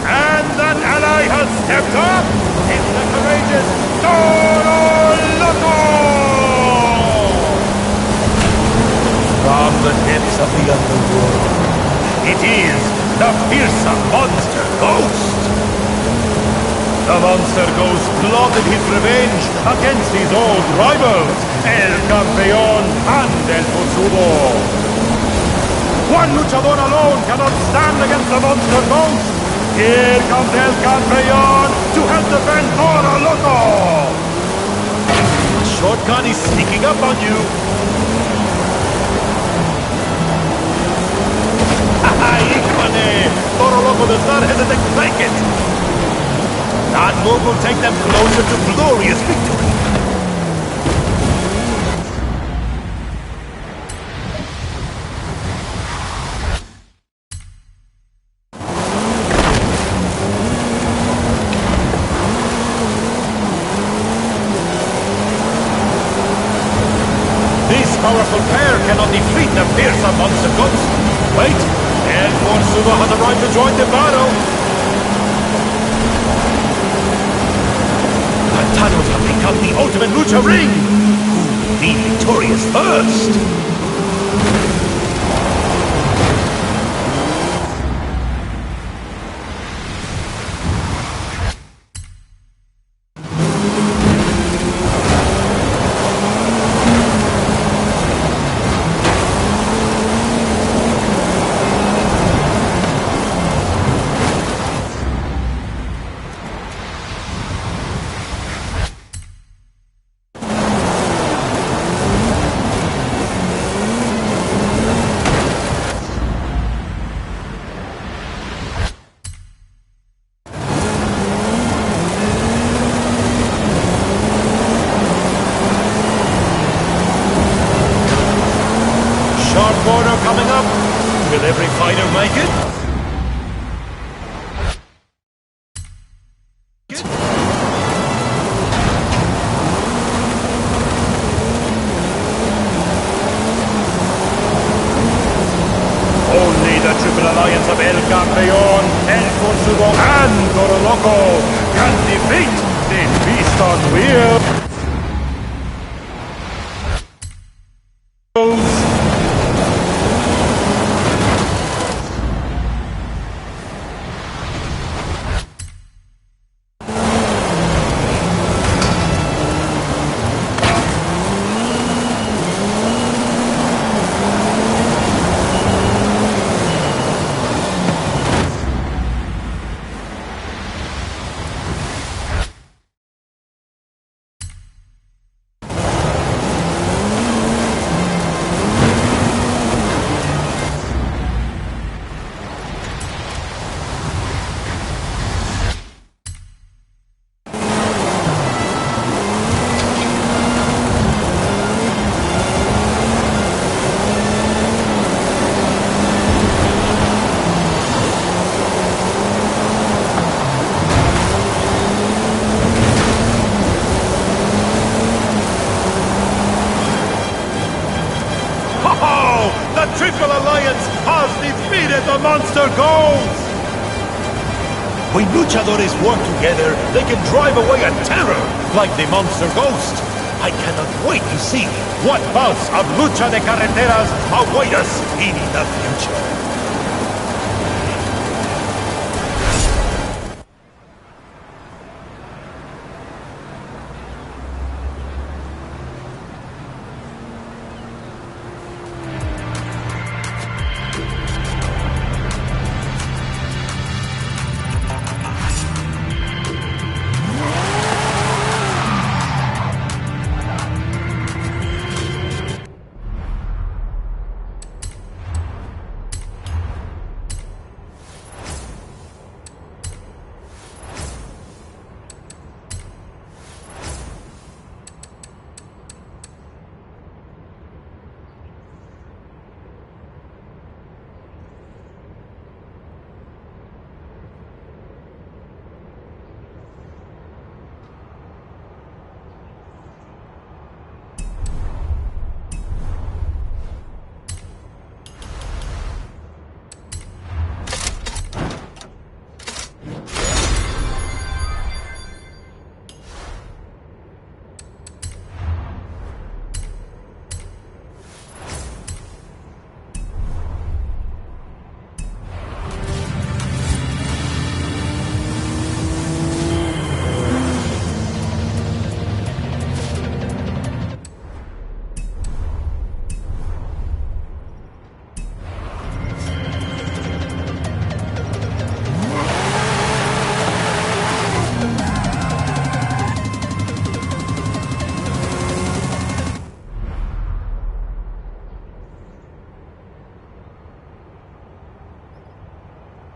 E: And that ally has stepped up! It's the courageous Toro Loco! From the depths of the underworld, it is the fearsome monster ghost! The monster ghost plotted his revenge against his old rivals, El Campeon and El Forzudo. One luchador alone cannot stand against the monster ghost. Here comes El Campeon to help defend Toro Loco. The short gun is sneaking up on you. Haha, Ikwane! Toro Loco does not hesitate to take it. That move will take them closer to glorious victory. This powerful pair cannot defeat the fearsome monster ghost. Wait, El Forzudo has arrived to join the battle. Tunnels have become the ultimate lucha ring! Who will be victorious first? Corner coming up. Will every fighter make it? Only the Triple Alliance of El Campeon, El Forzudo, and Toro Loco can defeat this beast on wheels. The Triple Alliance has defeated the monster ghost!
R: When luchadores work together, they can drive away a terror, like the monster ghost. I cannot wait to see what bouts of lucha de carreteras await us in the future.